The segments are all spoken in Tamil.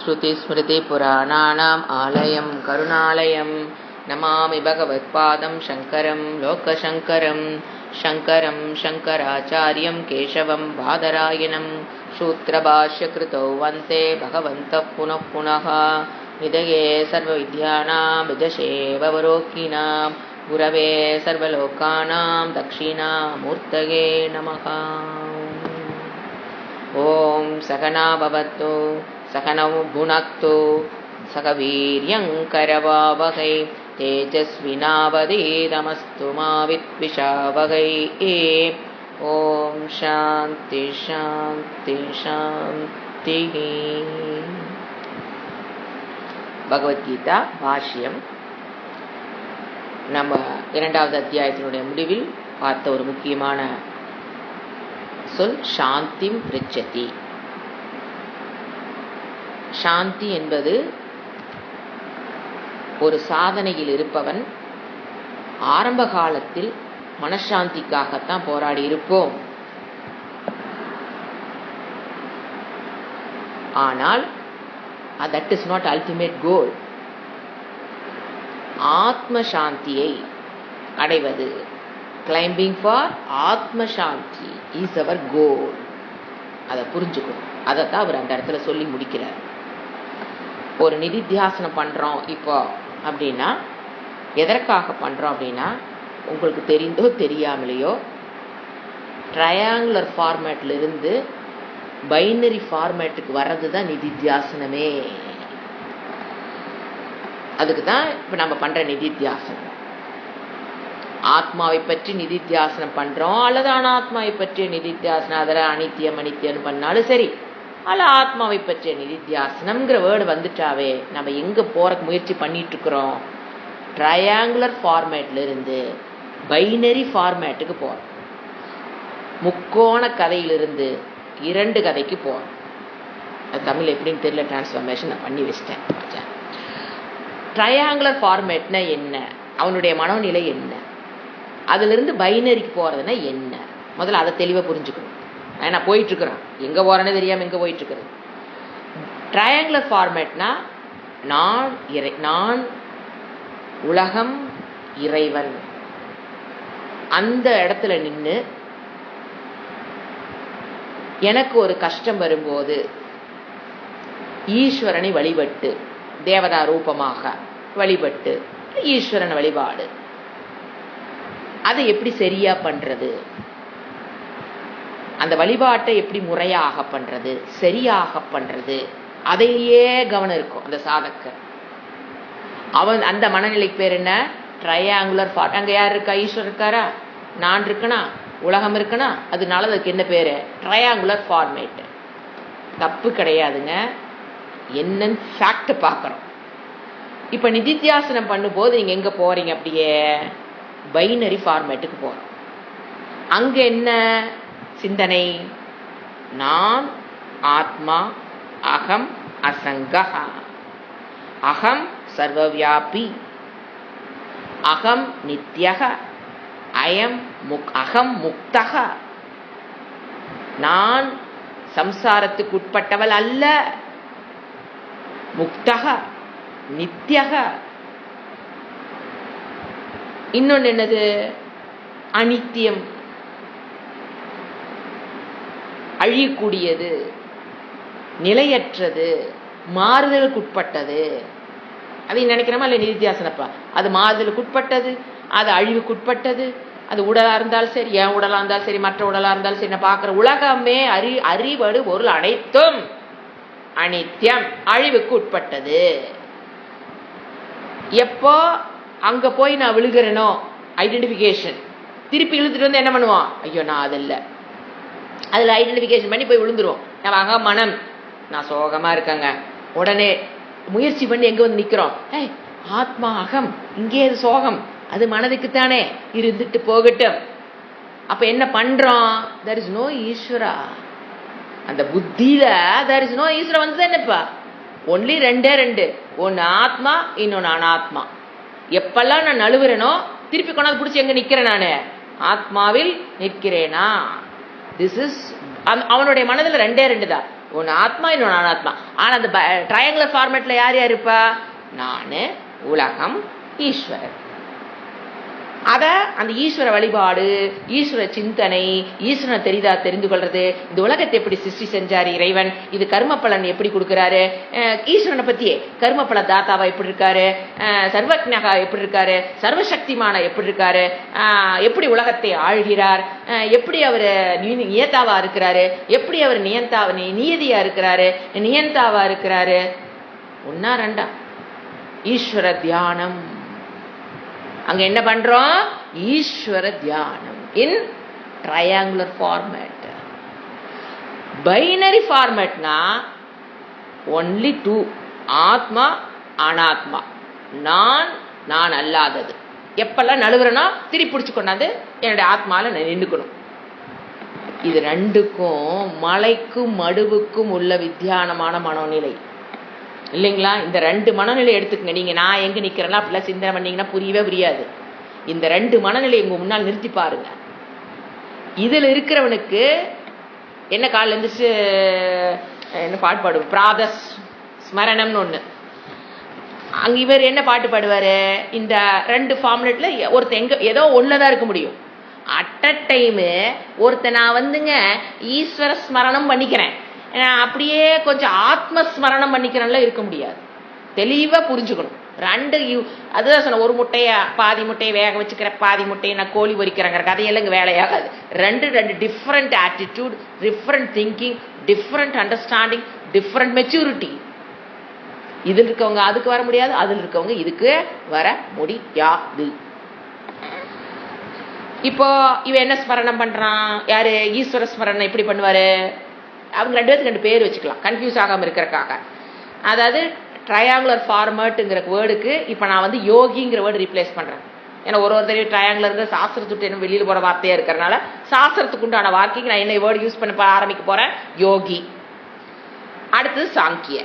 श्रुतिस्मृतिपुराणानाम् आलयं करुणालयं नमामि भगवत्पादं शङ्करं लोकशङ्करं शङ्करं शङ्कराचार्यं केशवं बादरायणं सूत्रभाष्यकृतौ वन्दे भगवन्तः पुनः पुनः निधये सर्वविद्यानां विदशेववरोकिनां गुरवे सर्वलोकानां दक्षिणामूर्तये नमः। ॐ सहना भवतु सहनौ भुनक्तु सह वीर्यङ्करवावहै तेजस्विनावधीतमस्तु मा विद्विषावहै। ॐ शान्ति शान्ति शान्तिः। பகவத்கீதா பாஷ்யம் நம்ம இரண்டாவது அத்தியாயத்தினுடைய முடிவில் பார்த்த ஒரு முக்கியமான சொல் சாந்திம் ப்ரிச்சதி. சாந்தி என்பது ஒரு சாதனையில் இருப்பவன் ஆரம்ப காலத்தில் மனசாந்திக்காகத்தான் போராடி இருப்போம். ஆனால் that is not ultimate goal. ஆத்ம சாந்தியை அடைவது, climbing for ஆத்ம சாந்தி is our goal. அதை புரிஞ்சுக்கணும். அதைத்தான் அவர் அந்த இடத்துல சொல்லி முடிக்கிறார். ஒரு நிதித்தியாசனம் பண்றோம் இப்போ அப்படின்னா எதற்காக பண்றோம் அப்படின்னா, உங்களுக்கு தெரிந்தோ தெரியாமலையோ ட்ரையாங்குலர் ஃபார்மேட்ல இருந்து பைனரி ஃபார்மேட்டுக்கு வர்றது தான் நிதித்தியாசனமே. அதுக்கு தான் இப்ப நம்ம பண்ற நிதித்தியாசனம். ஆத்மாவை பற்றி நிதித்தியாசனம் பண்றோம் அல்லது அனாத்மாவை பற்றிய நிதித்தியாசனம், அதில் அனித்தியம் அனித்தியம் பண்ணாலும் சரி, அல்ல ஆத்மாவை பற்றிய நிதித்தியாசனம்ங்கிற வேர்டு வந்துட்டாவே நம்ம எங்க போற முயற்சி பண்ணிட்டு இருக்கிறோம்? ட்ரையாங்குலர் ஃபார்மேட்ல இருந்து பைனரி ஃபார்மேட்டுக்கு போறோம். முக்கோண கதையிலிருந்து இரண்டு கதைக்கு போறோம். அது தமிழ் எப்படின்னு தெரியல, டிரான்ஸ்ஃபர்மேஷன் நான் பண்ணி வச்சிட்டேன். ட்ரையாங்குலர் ஃபார்மேட்னா என்ன, அவனுடைய மனோநிலை என்ன, அதுல இருந்து பைனரிக்கு போறதுன்னா என்ன, முதல்ல அதை தெளிவா புரிஞ்சுக்கணும். நான் போயிட்டு இருக்கிறேன், எங்க போறேன்னு தெரியாம எங்க போயிட்டு இருக்கிறது. ட்ரையாங்குலர் ஃபார்மேட்னா நான் உலகம் இறைவன், அந்த இடத்துல நின்று எனக்கு ஒரு கஷ்டம் வரும்போது ஈஸ்வரனை வழிபட்டு, தேவதா ரூபமாக வழிபட்டு ஈஸ்வரன் வழிபாடு, அதை எப்படி சரியா பண்றது, அந்த வழிபாட்டை எப்படி முறையாக பண்றது, சரியாக பண்றது, அதையே கவனம் இருக்கும் அந்த சாதக்க. அவன் அந்த மனநிலைக்கு பேர் என்ன? Triangular form. அங்க யார் இருக்கா? ஈஸ்வரர் இருக்காரா? நான் இருக்கனா? உலகம் இருக்குன்னா? அதனால அதுக்கு என்ன பேரு? Triangular format. தப்பு கிடையாதுங்க, என்னன்னு ஃபேக்ட் பார்க்கறோம். இப்ப நிதித்தியாசனம் பண்ணும்போது நீங்க எங்க போறீங்க? அப்படியே பைனரி ஃபார்மேட்டுக்கு போறோம். அங்க என்ன சிந்தனை? நான் ஆத்மா, அகம் அசங்கஹ, அகம் சர்வவியாபி, அகம் நித்யஹ, அகம் முக்தஹ. நான் சம்சாரத்துக்கு உட்பட்டவள் அல்ல, முக்தஹ நித்யஹ. இன்னொன்னு என்னது? அனித்தியம், அழியக்கூடியது, நிலையற்றது, மாறுதலுக்கு உட்பட்டது. அதை நினைக்கிறோமா இல்ல? நிதித்தியாசனப்பா அது மாறுதலுக்கு உட்பட்டது, அது அழிவுக்கு உட்பட்டது. அது உடலா இருந்தாலும் சரி, என் உடலா இருந்தாலும் சரி, மற்ற உடலா இருந்தாலும் சரி, நான் பார்க்கிற உலகமே அறிவடு பொருள் அனைத்தும் அனித்தியம், அழிவுக்கு உட்பட்டது. எப்போ அங்க போய் நான் விழுகிறேனோ ஐடென்டிபிகேஷன், திருப்பி இழுத்துட்டு வந்து என்ன பண்ணுவான்? ஐயோ நான் அது இல்லை, அதுல ஐடென்டிபிகேஷன் பண்ணி போய் விழுந்துருவோம். நம்ம மனம் நான் சோகமா இருக்கங்க, உடனே முயற்சி பண்ணி எங்க வந்து நிக்கிறோம்? ஆத்மா அகம், இங்கே அது சோகம், அது மனதுக்குத்தானே, இருந்துட்டு போகட்டும். அப்ப என்ன பண்றோம்? there is no ஈஸ்வரா. அந்த புத்தியில there is no ஈஸ்வரா வந்து என்னப்பா? ஒன்லி ரெண்டு, ஒன்னு ஆத்மா, இன்னொன்னு அனாத்மா. எப்பெல்லாம் நான் நழுவுறேனோ திருப்பி கொண்டாந்து பிடிச்சி எங்க நிக்கிறேன்? நானு ஆத்மாவில் நிற்கிறேனா? திஸ் இஸ் அவனுடைய மனதில் ரெண்டே தான். ஒன்று ஆத்மா, இன்னொன்று அனாத்மா. ஆனால் அந்த ட்ரையாங்குலர் ஃபார்மேட்டில் யார் யார் இருப்பா? நான், உலகம், ஈஸ்வரன். அதை அந்த ஈஸ்வர வழிபாடு, ஈஸ்வர சிந்தனை, ஈஸ்வரனை தெரிந்து கொள்றது, இந்த உலகத்தை எப்படி சிருஷ்டி செஞ்சாரு இறைவன், இது கர்ம பலன் எப்படி கொடுக்குறாரு, ஈஸ்வரனை பத்தியே கர்ம பல தாத்தாவா எப்படி இருக்காரு, சர்வஜ்ஞகா எப்படி இருக்காரு, சர்வசக்திமான எப்படி இருக்காரு, எப்படி உலகத்தை ஆழ்கிறார், எப்படி அவர் நியதாவா இருக்கிறாரு, எப்படி அவர் நியதியா இருக்கிறாரு, நியந்தாவா இருக்கிறாரு. ஒன்னா ரெண்டா? ஈஸ்வர தியானம். அங்க என்ன பண்றோம்? ஈஸ்வர தியானம் இன் ட்ரையாங்குலர் ஃபார்மேட். பைனரி ஃபார்மேட்னா ஒன்லி டூ, ஆத்மா அனாத்மா, நான் அல்லாதது. எப்பெல்லாம் நழுவுறனா திருப்பி பிடிச்சு கொண்டாந்து என்னுடைய ஆத்மால நான் நின்றுக்கணும். இது ரெண்டுக்கும் மலைக்கும் மடுவுக்கும் உள்ள வித்தியானமான மனோநிலை இல்லைங்களா? இந்த ரெண்டு மனநிலை எடுத்துக்கங்க. நீங்க நான் எங்க நிக்கிறேன்னா அப்படிலாம் சிந்தனை பண்ணீங்கன்னா புரியவே புரியாது. இந்த ரெண்டு மனநிலை உங்க முன்னால் நிறுத்தி பாருங்க. இதுல இருக்கிறவனுக்கு என்ன காலில் இருந்துச்சு என்ன பாட்டு பாடுவார்? பிராத ஸ்மரணம்னு ஒண்ணு. அங்க இவர் என்ன பாட்டு பாடுவாரு? இந்த ரெண்டு ஃபார்முலேட்ல ஒருத்தர் எங்க ஏதோ ஒண்ணுதான் இருக்க முடியும். அட் அ டைமு ஒருத்தர் நான் வந்துங்க ஈஸ்வர ஸ்மரணம் பண்ணிக்கிறேன், அப்படியே கொஞ்சம் ஆத்மஸ்மரணம் பண்ணிக்கிறனால இருக்க முடியாது. தெளிவா புரிஞ்சுக்கணும். ரெண்டு அதுதான் சொன்ன, ஒரு முட்டையை பாதி முட்டையை வேக வச்சுக்கிற, பாதி முட்டையை நான் கோழி பொரிக்கிறேங்கிற கதையெல்லாம் இங்கே வேலையாகாது. ரெண்டு different attitude, different thinking, different understanding, different maturity. இதில் இருக்கவங்க அதுக்கு வர முடியாது, அதில் இருக்கவங்க இதுக்கு வர முடியாது. இப்போ இவன் என்ன ஸ்மரணம் பண்றான்? யாரு? ஈஸ்வர ஸ்மரணம் எப்படி பண்ணுவாரு? அவங்க ரெண்டு பேருக்கு ரெண்டு பேர் வச்சுக்கலாம், கன்ஃபியூஸ் ஆகாம இருக்கிறக்காக. அதாவது ட்ரையாங்குலர் ஃபார்மேட்டுங்கிற வேர்டுக்கு இப்போ நான் வந்து யோகிங்கிற வேர்டு ரீப்ளேஸ் பண்றேன். ஏன்னா ஒரு தடவை ட்ரையாங்குலர் சாஸ்திரத்துட்டு என்ன வெளியில் போற வார்த்தையா இருக்கிறனால சாஸ்திரத்துக்கு உண்டான வார்த்தைக்கு நான் என்ன வேர்டு யூஸ் பண்ண ஆரம்பிக்க போறேன்? யோகி. அடுத்து சாங்கிய,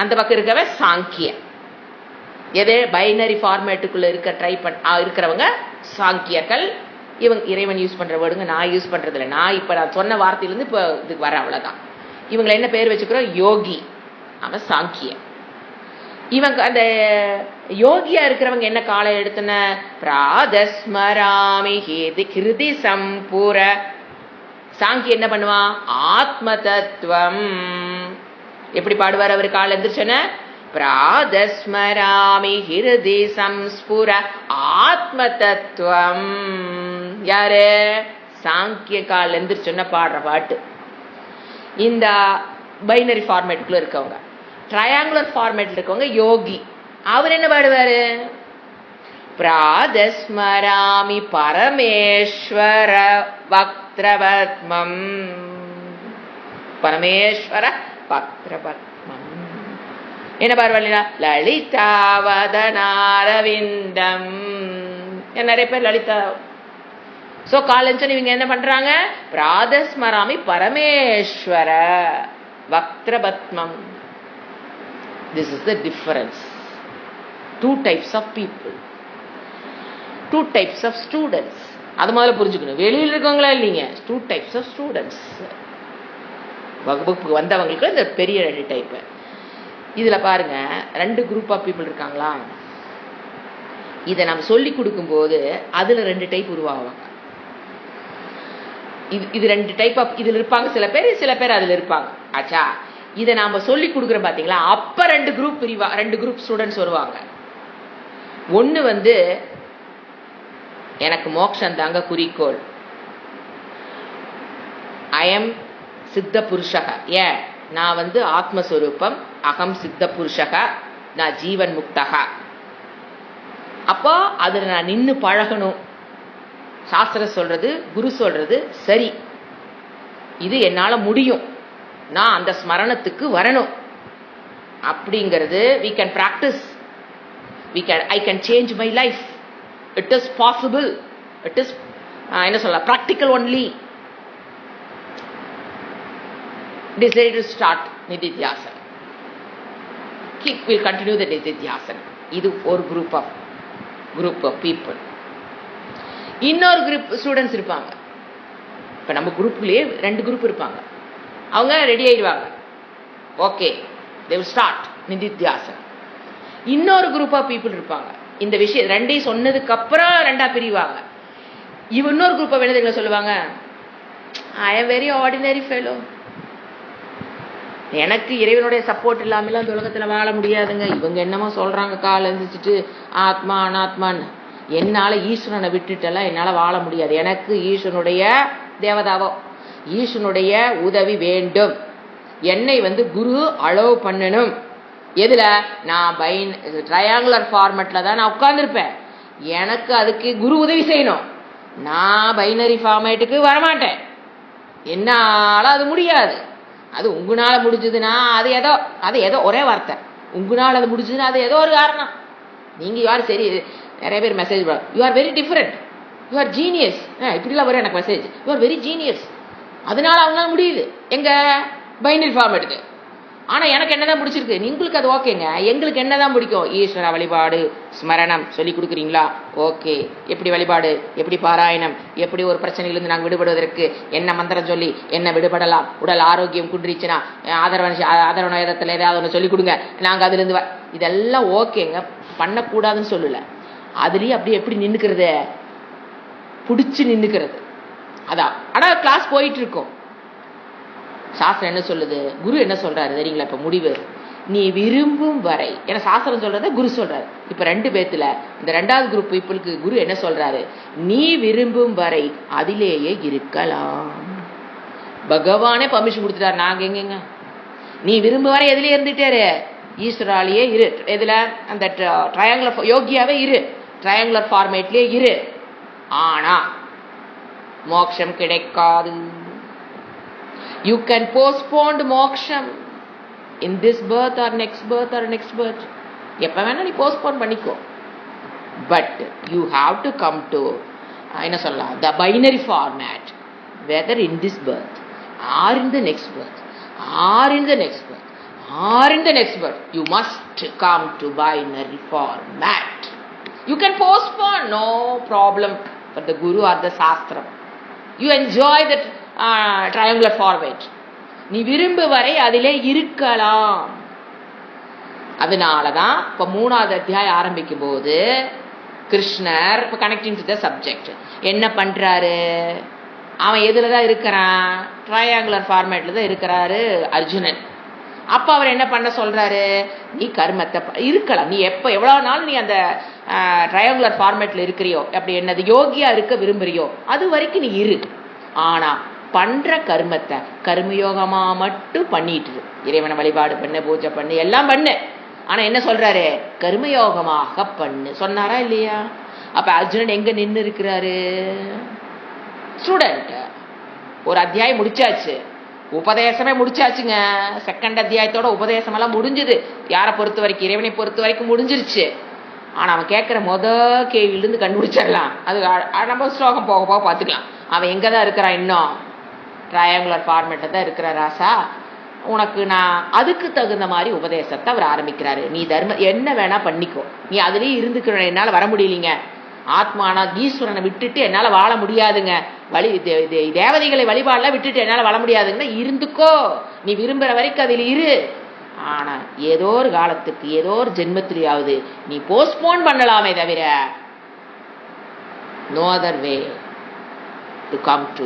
அந்த பக்கம் இருக்கவே சாங்கிய. எது? பைனரி ஃபார்மேட்டுக்குள்ள இருக்கிறவங்க சாங்கியர்கள். இவங்க இறைவன் யூஸ் பண்ற வேர்டுங்க நான் யூஸ் பண்றது இல்லை. நான் இப்ப நான் சொன்ன வார்த்தையிலிருந்து இப்போ இதுக்கு வர அவ்வளவுதான். இவங்களை என்ன பேர் வச்சுக்கிறோம்? யோகி. அவன் சாங்கிய. இவங்க அந்த யோகியா இருக்கிறவங்க என்ன காலம் எடுத்தன? பிராதஸ்மராமி ஹிருதி சம்பூர. சாங்கிய என்ன பண்ணுவான்? ஆத்ம தத்துவம். எப்படி பாடுவார் அவர் கால எந்திரிச்சன? பிராதஸ்மராமி ஹிருதி சம்ஸ்புர ஆத்ம தத்துவம். யாரு? சாங்கிய கால எந்திரிச்சொன்ன பாடுற பாட்டு. இந்த பைனரி ஃபார்மேட்டுக்குள்ள இருக்கவங்க. ட்ரையாங்குலர் ஃபார்மேட்ல இருக்கவங்க யோகி. அவர் என்ன பாடுவாரு? பிராதஸ்மராமி பரமேஸ்வர வக்ரபத்மம். பரமேஸ்வர வக்ரபத்மம் என்ன பாருவாங்களா? லலிதாவதனாரவிந்தம். நிறைய பேர் லலிதா. சோ காலஞ்சன் இவங்க என்ன பண்றாங்க? பிராதஸ்மராமி Parameshwara வக்ரபத்மம். This is the difference. Two types of people, two types of students. அது முதல்ல புரிஞ்சுக்கணும். வெளியில் இருக்கவங்களா இல்லைங்க, டூ டைப்ஸ் ஆஃப் ஸ்டூடெண்ட்ஸ். வகுப்புக்கு வந்தவங்களுக்கு இந்த பெரிய ரெண்டு டைப்பு. இதுல பாருங்க, ரெண்டு குரூப் ஆஃப் பீப்புள் இருக்காங்களா? இதை நம்ம சொல்லி கொடுக்கும்போது அதுல ரெண்டு டைப் உருவாகுவாங்க. இது ரெண்டு டைப் ஆஃப் இதுல இருப்பாங்க. சில பேர் அதுல இருப்பாங்க. ஆச்சா, இதை நாம சொல்லி கொடுக்குறோம் பாத்தீங்களா? அப்ப ரெண்டு குரூப் ஸ்டூடெண்ட்ஸ் வருவாங்க. ஒண்ணு வந்து எனக்கு மோட்சம் தாங்க குறிக்கோள், அயம் சித்த புருஷக, ஏன் நான் வந்து ஆத்மஸ்வரூபம், அகம் சித்த புருஷக, நான் ஜீவன் முக்தகா. அப்போ அதுல நான் நின்று பழகணும். சாஸ்திரம் சொல்றது, குரு சொல்றது சரி, இது என்னால முடியும், நான் அந்த ஸ்மரணத்துக்கு வரணும் அப்படிங்கிறது we can practice. I can change my life. It is possible. It is என்ன சொல்ல, practical only. Decided to start Nididhyasana. We'll continue the Nididhyasana. இது ஒரு group of people. இன்னொரு குரூப் ஸ்டூடெண்ட்ஸ் இருப்பாங்க. இப்ப நம்ம குரூப்லயே ரெண்டு குரூப் இருப்பாங்க. அவங்க ரெடி ஆயிடுவாங்க. ஓகே, they will start நிதித்தியாசனம். இன்னொரு குரூப் ஆஃப் பீப்புள் இருப்பாங்க, இந்த விஷயம் ரெண்டையும் சொன்னதுக்கு அப்புறம் ரெண்டா பிரிவாங்க. இன்னொரு குரூப் ஆஃப் என்ன சொல்லுவாங்க, I am very ordinary fellow, எனக்கு இறைவனுடைய சப்போர்ட் இல்லாமலாம் இந்த உலகத்துல வாழ முடியாதுங்க. இவங்க என்னமோ சொல்றாங்க கால் எழுந்திரிச்சிட்டு ஆத்மா அனாத்மான்னு. என்னால ஈஸ்வரனை விட்டுட்டெல்லாம் என்னால வாழ முடியாது. எனக்கு ஈஸ்வரனுடைய தேவதாவோ ஈஸ்வரனுடைய உதவி வேண்டும். என்னை குரு அலோவ் பண்ணணும். எதுல? நான் ட்ரையாங்குலர் ஃபார்மேட்ல தான் நான் உட்கார்ந்துருப்பேன். எனக்கு அதுக்கு குரு உதவி செய்யணும். நான் பைனரி ஃபார்மேட்டுக்கு வரமாட்டேன். என்னால அது முடியாது. அது உங்களால முடிஞ்சதுன்னா அது ஏதோ ஒரே வார்த்தை, உங்களால அது முடிஞ்சதுன்னா அது ஏதோ ஒரு காரணம். நீங்க யார் சரி, நிறைய பேர் message you are very different, you are genius, இப்படிலாம் வரும் எனக்கு message, you are very genius. அதனால அவங்களால முடியுது எங்க பைனரி ஃபார்மேட்டுக்கு. ஆனா எனக்கு என்னதான் பிடிச்சிருக்கு, உங்களுக்கு அது ஓகேங்க. எங்களுக்கு என்னதான் பிடிக்கும், ஈஸ்வர வழிபாடு ஸ்மரணம் சொல்லி கொடுக்குறீங்களா, ஓகே. எப்படி வழிபாடு, எப்படி பாராயணம், எப்படி ஒரு பிரச்சனையிலிருந்து நாங்கள் விடுபடுவதற்கு என்ன மந்திரம் சொல்லி என்ன விடுபடலாம், உடல் ஆரோக்கியம் குன்றிச்சுன்னா ஆதரவனத்தில் ஏதாவது ஒன்று சொல்லி கொடுங்க, நாங்கள் அதுலேருந்து இதெல்லாம் ஓகேங்க, பண்ணக்கூடாதுன்னு சொல்லல. அதுலேயும் அப்படியே எப்படி நின்றுக்கிறது, பிடிச்சி நின்றுக்கிறது. அதான். ஆனால் கிளாஸ் போயிட்டு இருக்கோம். சாஸ்திரம் என்ன சொல்லுது, குரு என்ன சொல்றாரு தெரியுங்களா? இப்ப முடிவு, நீ விரும்பும் வரை, ஏன்னா சாஸ்திரம் சொல்றத குரு சொல்றாரு. இப்ப ரெண்டு பேத்துல இந்த ரெண்டாவது குரூப் பீப்புளுக்கு குரு என்ன சொல்றாரு, நீ விரும்பும் வரை அதிலேயே இருக்கலாம். பகவானே பர்மிஷன் கொடுத்துட்டாரு. நாங்க எங்கங்க, நீ விரும்பும் வரை எதுலயே இருந்துட்டாரு, ஈஸ்வராலேயே இரு. எதுல? அந்த ட்ரையாங்குலர் யோகியாவே இரு, ட்ரையாங்குலர் ஃபார்மேட்லயே இரு. ஆனா மோட்சம் கிடைக்காது. You can postpone moksham in this birth or next birth or next birth. எப்ப வேணா நீ postpone பண்ணிக்கோ. But you have to come to என்ன சொல்லலாம், the binary format, whether in this birth or in the next birth or in the next birth or in the next birth, you must come to binary format. You can postpone, no problem for the guru or the shastra. You enjoy that triangular format. நீ விரும்பு வரை அதிலே இருக்கலாம். அதனாலதான் இப்ப 3வது அத்தியாயம் ஆரம்பிக்கும் போது கிருஷ்ணர் இப்ப கனெக்டிங் டு த சப்ஜெக்ட் என்ன பண்றாரு, அவன் எதுலதான் இருக்கிறான், ட்ரையாங்குலர் ஃபார்மேட்ல தான் இருக்கிறாரு அர்ஜுனன். அப்ப அவர் என்ன பண்ண சொல்றாரு, நீ கர்மத்தை இருக்கலாம், நீ எப்ப எவ்வளவு நாள் நீ அந்த ட்ரையாங்குலர் ஃபார்மேட்ல இருக்கிறியோ, அப்படி என்னது யோகியா இருக்க விரும்புறியோ அது வரைக்கும் நீ இரு. ஆனா பண்ற கர்மத்தை கர்மயோகமா மட்டும் பண்ணிட்டு, இறைவனை வழிபாடு பண்ணு, பூஜை பண்ணு, எல்லாம் பண்ணு. ஆனா என்ன சொல்றாரு, கர்மயோகமாக பண்ணு சொன்னாரா இல்லையா? அப்ப அர்ஜுனன் எங்க நின்று இருக்கிறாரு, ஸ்டூடெண்ட். ஒரு அத்தியாயம் முடிச்சாச்சு, உபதேசமே முடிச்சாச்சுங்க. செகண்ட் அத்தியாயத்தோட உபதேசம் எல்லாம் முடிஞ்சுது. யாரை பொறுத்த வரைக்கும், இறைவனை பொறுத்த வரைக்கும் முடிஞ்சிருச்சு. ஆனா அவன் கேட்கிற கேள்வியிலிருந்து கண்டுபிடிச்சிடலாம். அது நம்ம ஸ்லோகம் போக போக பார்த்துக்கலாம். அவன் எங்கதான் இருக்கிறான், இன்னும் ட்ரையாங்குலர் ஃபார்மேட்டை தான் இருக்கிற ராசா. உனக்கு நான் அதுக்கு தகுந்த மாதிரி உபதேசத்தை அவர் ஆரம்பிக்கிறாரு. நீ தர்மம் என்ன வேணா பண்ணிக்கோ, நீ அதுலயே இருந்துக்கிற, என்னால வர முடியலீங்க, ஆத்மானா ஈஸ்வரனை விட்டுட்டு என்னால வாழ முடியாதுங்க, தேவதைகளை வழிபாடெல்லாம் விட்டுட்டு என்னால வாழ முடியாதுங்கன்னா இருந்துக்கோ, நீ விரும்புற வரைக்கும் அதில் இரு. ஆனா ஏதோ ஒரு காலத்துக்கு ஏதோ ஒரு ஜென்மத்திலேயாவது நீ போஸ்ட்போன் பண்ணலாமே தவிர no other way to come to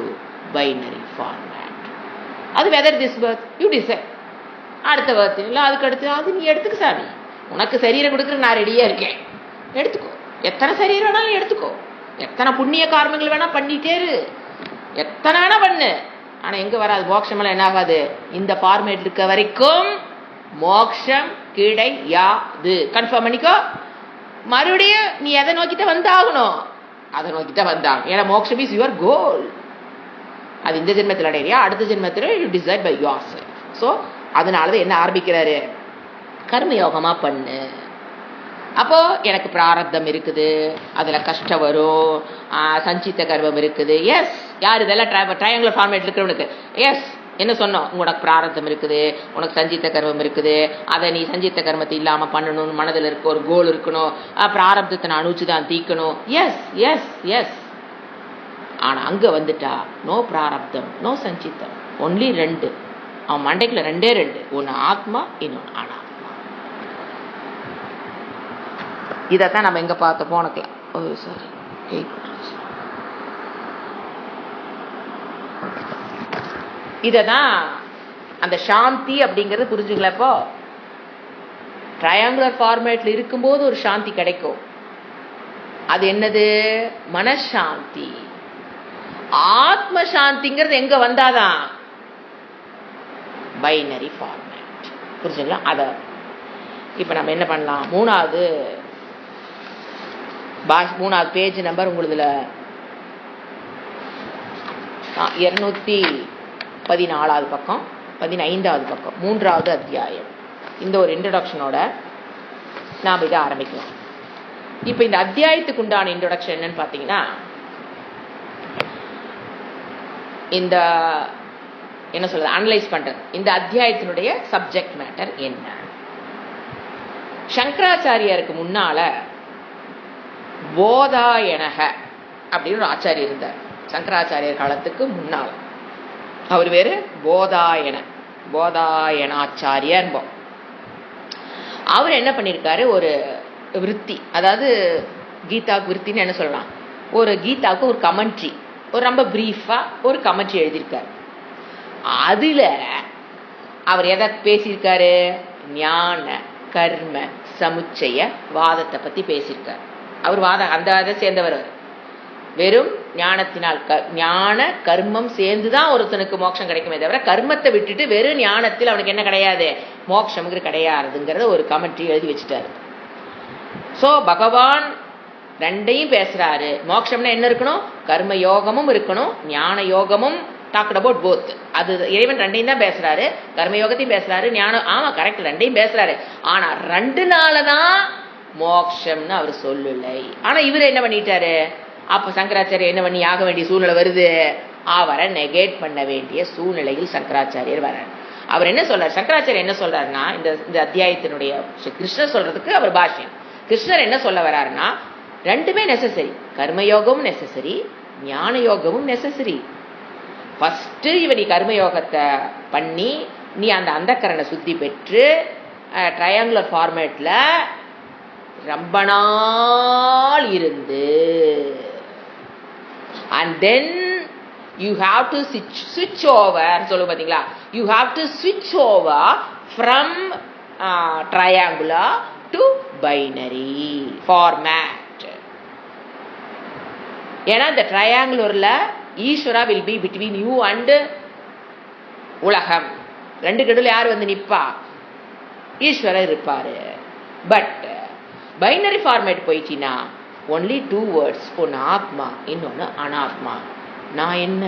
binary format. அது whether this birth you decide, அடுத்த birth இல்ல அதுக்கு அடுத்து அது நீ எடுத்துக்க சாமி, உனக்கு சரீரம் கொடுக்குற நான் ரெடியா இருக்கேன், எடுத்துக்கோ. எத்தனை சரீரம் வேணாலும் எடுத்துக்கோ, எத்தனை புண்ணிய காரணங்கள் வேணா பண்ணிட்டே இரு, எத்தனை வேணா பண்ணு. ஆனா எங்க வராது மோட்சம் எல்லாம் என்ன ஆகாது, இந்த ஃபார்மேட் இருக்க வரைக்கும் மோட்சம் கிடையாது. கன்ஃபார்ம் பண்ணிக்கோ. மறுபடியும் நீ எதை நோக்கிட்ட வந்தாகணும், அதை நோக்கிட்ட வந்தாங்க. ஏன்னா மோட்சம் இஸ் யுவர் கோல். அது இந்த ஜென்மத்தில் அடையிறியா, அடுத்த ஜென்மத்தில் you decide by yourself. So அதனாலதான் என்ன ஆரம்பிக்கிறாரு, கர்மயோகமா பண்ணு. அப்போ எனக்கு பிராரப்தம் இருக்குது, அதுல கஷ்டம் வரும், சஞ்சித்த கர்மம் இருக்குது. எஸ், யார் இதெல்லாம் ட்ரையாங்குலர் ஃபார்மேட் இருக்கிறவனுக்கு எஸ் என்ன சொன்னோம், உனக்கு பிராரப்தம் இருக்குது, உனக்கு சஞ்சித்த கர்மம் இருக்குது, அதை நீ சஞ்சித்த கர்மத்தை இல்லாம பண்ணணும்னு மனதில் இருக்க ஒரு கோல் இருக்கணும், பிராரப்தத்தை நான் அனுச்சுதான் தீக்கணும். Yes yes yes. ஆனா அங்க வந்துட்டா நோ பிராரப்தம் நோ சஞ்சித்தம், ஒன்லி 2 அவன் மண்டைக்குள்ள ரெண்டே ரெண்டு, ஒன்று ஆத்மா, இன்னொன்று அனாத்மா. இதைத்தான் நம்ம எங்க பார்த்த போனக்கலாம். சாரி, இததான் அந்த சாந்தி அப்படிங்கறது புரிஞ்சுங்களா? இப்போ ட்ரையாங்குலர் ஃபார்மேட்ல இருக்கும்போது ஒரு சாந்தி கிடைக்கும். அது என்னது? மனசாந்தி. ஆத்ம சாந்திங்கிறது எங்க வந்தாதான்? Binary format. புரிஞ்சுங்களா? அத இப்ப நம்ம என்ன பண்ணலாம்? மூணாவது பேஜ் நம்பர் உங்களுதுல 214வது பக்கம், 15வது பக்கம், 3வது அத்தியாயம். இந்த ஒரு இன்ட்ரோடக்ஷனோட நாம் இதை ஆரம்பிக்கலாம். இப்ப இந்த அத்தியாயத்துக்கு உண்டான இன்ட்ரோடக்ஷன் என்னன்னு பாத்தீங்கன்னா, இந்த என்ன சொல்றது, அனலைஸ் பண்றது. இந்த அத்தியாயத்தினுடைய சப்ஜெக்ட் மேட்டர் என்ன? சங்கராச்சாரியாருக்கு முன்னால போதாயனக அப்படின்னு ஒரு ஆச்சாரியர் இருந்தார். சங்கராச்சாரியர் காலத்துக்கு முன்னால் அவர் வேறு போதாயனாச்சாரியர். அவர் என்ன பண்ணிருக்காரு, ஒரு விருத்தி, அதாவது கீதாவுக்கு விருத்தின்னு என்ன சொல்லலாம், ஒரு கீதாவுக்கு ஒரு கமெண்ட்ரி, ஒரு ரொம்ப பிரீஃபா ஒரு கமெண்ட்ரி எழுதியிருக்காரு. அதுல அவர் எதை பேசியிருக்காரு? ஞான கர்ம சமுச்சய வாதத்தை பத்தி பேசியிருக்காரு. அவர் வாதம் அந்த அதை சேர்ந்தவர். வெறும் ஞானத்தினால் ஞான கர்மம் சேர்ந்துதான் ஒருத்தனுக்கு மோட்சம் கிடைக்குமே தவிர, கர்மத்தை விட்டுட்டு வெறும் ஞானத்தில் அவனுக்கு என்ன கிடையாது, மோட்சம் கிடையாதுங்கிறத ஒரு கமெண்ட்ரி எழுதி வச்சுட்டாரு. சோ பகவான் ரெண்டையும் பேசுறாரு. மோட்சம்னா என்ன இருக்கணும்? கர்ம யோகமும் இருக்கணும், ஞான யோகமும். Talked about both. அது இறைவன் ரெண்டையும் தான் பேசுறாரு, கர்மயோகத்தையும் பேசுறாரு, ஞானம். ஆமா, கரெக்ட், ரெண்டையும் பேசுறாரு. ஆனா 2 நாளதான் மோட்சம்னு அவர் சொல்லலை. ஆனா இவர் என்ன பண்ணிட்டாரு? அப்ப சங்கராச்சாரியர் என்ன பண்ணி ஆக வேண்டிய சூழ்நிலை வருது? அவரை நெகேட் பண்ண வேண்டிய சூழ்நிலையில் சங்கராச்சாரியர் வர்றார். அவர் என்ன சொல்றார்? சங்கராச்சாரியர் என்ன சொல்றாருன்னா, இந்த அத்தியாயத்தினுடைய கிருஷ்ணர் சொல்றதுக்கு அவர் பாஷ்யம். கிருஷ்ணர் என்ன சொல்ல வர்றாருன்னா, ரெண்டுமே நெசசரி. கர்மயோகமும் நெசசரி, ஞான யோகமும் நெசசரி. ஃபர்ஸ்ட் இவன் நீ கர்மயோகத்தை பண்ணி நீ அந்த அந்தக்கரணை சுத்தி பெற்று ட்ரையாங்குலர் ஃபார்மேட்ல ரொம்ப நாள் இருந்து, and then you have to switch over, சொல்லுங்க பாத்தீங்களா, you have to switch over from triangular to binary format. ஏன்னா இந்த ட்ரையாங்குலர்ல ஈஸ்வரா will be between you and உலகம். ரெண்டு கெடுல யார் வந்து நிப்பா? ஈஸ்வரர் இருப்பாரு. பட் பைனரி ஃபார்மேட் போயிட்டீங்கன்னா ஒன்லி 2 words, ஒன்னு ஆத்மா, இன்னொன்னு அனாத்மா. நான் என்ன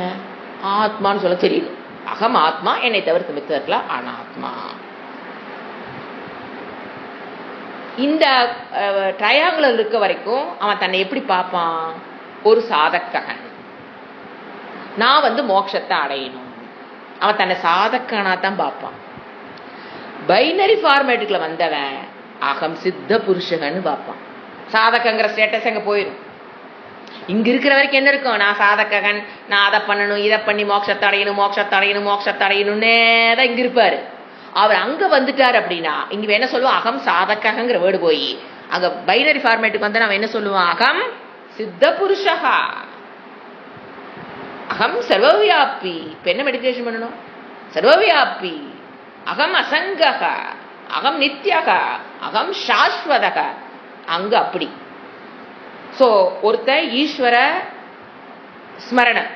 ஆத்மான்னு சொல்ல தெரியுது. அகம் ஆத்மா, என்னை தவிர்த்து மித்தவர்களா அனாத்மா. இந்த ட்ரையாங்குலர் இருக்க வரைக்கும் அவன் தன்னை எப்படி பார்ப்பான்? ஒரு சாதகன். நான் வந்து மோட்சத்தை அடையணும், அவன் தன்னை சாதகனா தான் பார்ப்பான். பைனரி ஃபார்மேட்டுக்குள்ள வந்தவன் அகம் சித்த புருஷகன்னு பார்ப்பான். சாதகங்கிற ஸ்டேட்டஸ் அங்க போயிடும். இங்க இருக்கிற வரைக்கும் என்ன இருக்கும்? நான் சாதகன், நான் அதை பண்ணணும், இதை பண்ணி மோட்சத்தை அடையணும், மோட்சத்தை அடையணும், மோட்சத்தை அடையணும்னே தான் இங்க இருப்பாரு. அவர் அங்க வந்துட்டார் அப்படின்னா இங்க என்ன சொல்லுவோம்? அகம் சாதகங்கிற வேர்டு போய் அங்க பைனரி ஃபார்மேட்டுக்கு வந்து நம்ம என்ன சொல்லுவோம்? அகம் சித்த புருஷகா, அகம் சர்வவியாபி. இப்ப என்ன மெடிடேஷன் பண்ணணும்? சர்வவியாபி, அகம் அசங்கக, அகம் நித்யக, அகம் சாஸ்வதக. அங்க அப்படி. சோ ஒருத்த ஈஸ்வர ஸ்மரணம்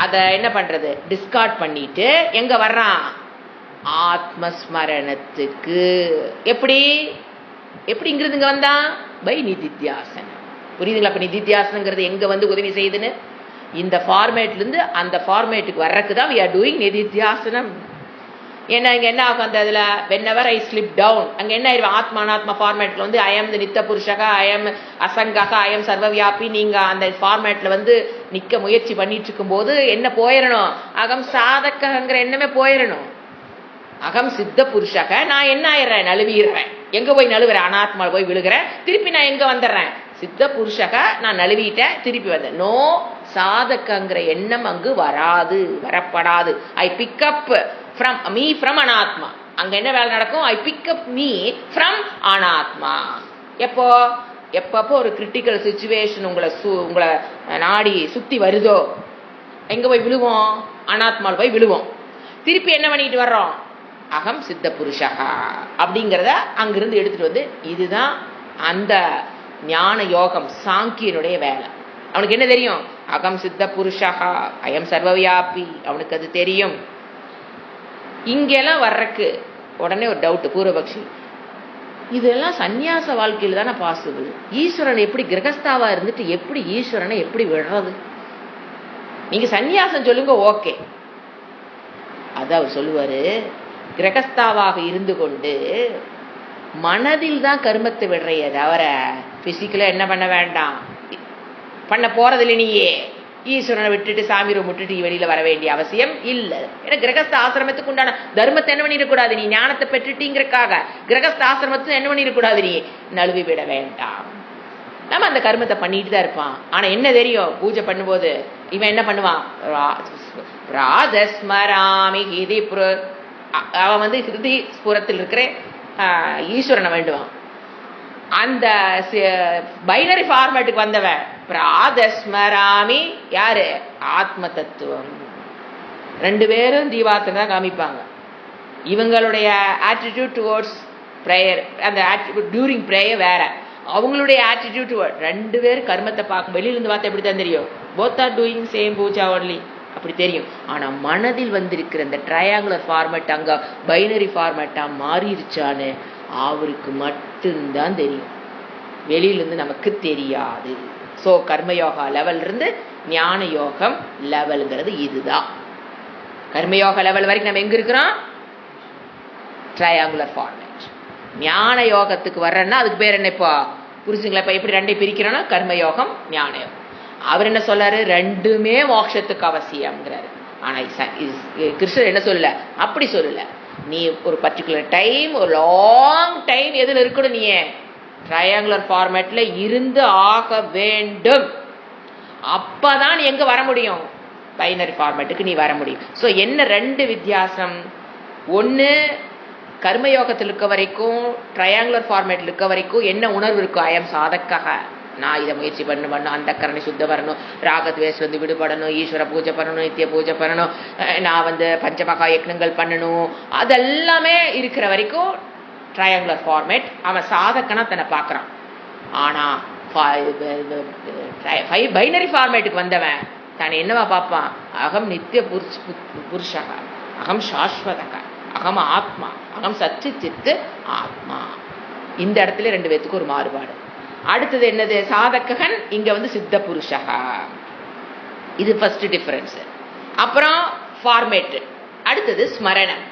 அத என்ன பண்றது? டிஸ்கார்ட் பண்ணிட்டு எங்க வர்றான்? ஆத்மஸ்மரணத்துக்கு. எப்படி எப்படி இங்கிருந்து இங்க வந்தான்? பை நிதித்தியாசனம். புரியுதுங்களா? அப்ப நிதித்தியாசனங்கிறது எங்க வந்து உதவி செய்யுதுன்னு? இந்த ஃபார்மேட்ல இருந்து அந்த ஃபார்மேட்டுக்கு வர்றதுக்கு we are doing நிதித்தியாசனம். ஏன்னா இங்க என்ன ஆகும்? அந்த இதுல whenever I slip down அங்க என்ன ஆயிரும்? ஆத்மா அனாத்மா ஃபார்மேட்ல வந்து I am the நித்த புருஷக, I am அசங்கக, I am சர்வவியாபி. நீங்க அந்த ஃபார்மேட்ல வந்து நிக்க முயற்சி பண்ணிட்டு இருக்கும் போது என்ன போயிடணும்? அகம் சாதகங்கிற எண்ணமே போயிடணும். அகம் சித்த புருஷக, நான் என்ன ஆயிடுறேன்? நழுவிடுறேன். எங்க போய் நழுவுறேன்? அனாத்மாவில் போய் விழுகிறேன். திருப்பி நான் எங்க வந்துடுறேன்? சித்த புருஷக, நான் நழுவிட்டேன், திருப்பி வந்தேன். நோ சாதகங்கிற எண்ணம் அங்கு வராது, வரப்படாது. I pick up from me from anatma. அங்க என்ன வேலை நடக்கும்? I pick up me from anatma. எப்பப்போ ஒரு கிரிட்டிக்கல் சுச்சுவேஷன் உங்களை நாடி சுத்தி வருதோ எங்க போய் விழுவோம்? அனாத்மாவில் போய் விழுவோம். திருப்பி என்ன பண்ணிட்டு வர்றோம்? அகம் சித்த புருஷா அப்படிங்கிறத அங்கிருந்து எடுத்துட்டு வந்து, இதுதான் அந்த ஞான யோகம் சாங்கியனுடைய வேலை. அவனுக்கு என்ன தெரியும்? அகம் சித்த புருஷா அயம் சர்வவியாபி, அவனுக்கு அது தெரியும். இங்கெல்லாம் வர்றக்கு உடனே ஒரு டவுட் பூர்வபக்ஷி, இதெல்லாம் சந்நியாச வாழ்க்கையில் தானே பாசிபிள். ஈஸ்வரன் எப்படி கிரகஸ்தாவா இருந்துட்டு எப்படி ஈஸ்வரனை எப்படி விடுறது? நீங்க சந்நியாசம் சொல்லுங்க, ஓகே. அது அவர் சொல்லுவாரு, கிரகஸ்தாவாக இருந்து கொண்டு மனதில் தான் கர்மத்தை விடுறைய தவிர பிசிக்கலா என்ன பண்ண வேண்டாம், பண்ண போறதில்லை. நீயே ஈஸ்வரனை விட்டுட்டு சாமி ரூம் விட்டுட்டு வெளியில வர வேண்டிய அவசியம் இல்லை. ஏன்னா கிரகஸ்த ஆசிரமத்துக்கு உண்டான தர்மத்தை என்ன பண்ணிடக்கூடாது, நீ ஞானத்தை பெற்றுட்டீங்கிறக்காக கிரகஸ்த ஆசிரமத்தை என்ன பண்ணிடக்கூடாது, நீ நழுவி விட வேண்டாம். நம்ம அந்த கர்மத்தை பண்ணிட்டு தான் இருப்பான். ஆனா என்ன தெரியும், பூஜை பண்ணும்போது இவன் என்ன பண்ணுவான், ராதஸ்மராமி ஹிதி அவன் ஹிருதி ஸ்புரத்தில் இருக்கிற ஈஸ்வரனை வேண்டுவான். அந்த பைனரி ஃபார்மேட்டுக்கு வந்தவன் பிராதஸ்மராமி யாரு, ஆத்ம தத்துவம். ரெண்டு பேரும் தீபார்த்தனை தான் காமிப்பாங்க. இவங்களுடைய ஆட்டிடியூட் டுவர்ட்ஸ் பிரேயர், அந்த ஆட்டிடியூட் டியூரிங் பிரேயர் வேற, அவங்களுடைய ஆட்டிடியூட் டுவர்ட். ரெண்டு பேரும் கர்மத்தை பார்க்கும். வெளியிலிருந்து பார்த்தா எப்படி தான் தெரியும், both are doing same puja only, அப்படி தெரியும். ஆனா மனதில் வந்திருக்கிற இந்த ட்ரையாங்குலர் ஃபார்மேட் அங்க பைனரி ஃபார்மேட்டா மாறிடுச்சான்னு அவருக்கு மட்டும்தான் தெரியும், வெளியிலிருந்து நமக்கு தெரியாது. ஸோ கர்மயோகா லெவல் இருந்து ஞான யோகம் லெவல்ங்கிறது இதுதான். கர்மயோக லெவல் வரைக்கும் நம்ம எங்க இருக்கிறோம், ட்ரையாங்குலர் ஃபார்மேட். ஞான யோகத்துக்கு வர்றேன்னா அதுக்கு பேர் என்ன, இப்போ புரிஞ்சுங்களா? இப்ப எப்படி ரெண்டை பிரிக்கிறோன்னா கர்மயோகம் ஞான யோகம். அவர் என்ன சொல்றாரு, ரெண்டுமே மோட்சத்துக்கு அவசியம்ங்கிறாரு. ஆனா கிருஷ்ணர் என்ன சொல்லல, அப்படி சொல்லல. நீ ஒரு பர்டிகுலர் டைம், ஒரு லாங் டைம் எதுல இருக்கணும், நீ ட்ரையாங்குலர் ஃபார்மேட்ல இருந்து ஆக வேண்டும். அப்பதான் நீ எங்க வர முடியும், பைனரி ஃபார்மேட்டுக்கு நீ வர முடியும். ஸோ என்ன ரெண்டு வித்தியாசம், ஒன்னு கர்மயோகத்தில் இருக்க வரைக்கும் ட்ரையாங்குலர் ஃபார்மேட்ல இருக்க வரைக்கும் என்ன உணர்வு இருக்கும், ஐயம் சாதக்காக, நான் இதை முயற்சி பண்ணணும், அந்த கரணை சுத்த வரணும், ராகத்வேஸ்லேருந்து விடுபடணும், ஈஸ்வர பூஜை பண்ணணும், நித்திய பூஜை பண்ணணும், நான் பஞ்சமகா யக்னங்கள் பண்ணணும், அதெல்லாமே இருக்கிற வரைக்கும் ட்ரையாங்குலர் ஃபார்மேட். அவன் சாதக்கனா தன்னை பார்க்குறான். ஆனா பைனரி ஃபார்மேட்டுக்கு வந்தவன் தன்னை என்னவா பார்ப்பான், அகம் நித்திய புருஷக, அகம் சாஸ்வதக, அகம் ஆத்மா, அகம் சச்சு சித்து ஆத்மா. இந்த இடத்துல ரெண்டு பேத்துக்கு ஒரு மாறுபாடு. அடுத்தது என்னது, சாதகன் இங்க சித்த புருஷகா, இது ஃபர்ஸ்ட் டிஃபரன்ஸ். அப்புறம் ஃபார்மேட். அடுத்தது ஸ்மரணம்.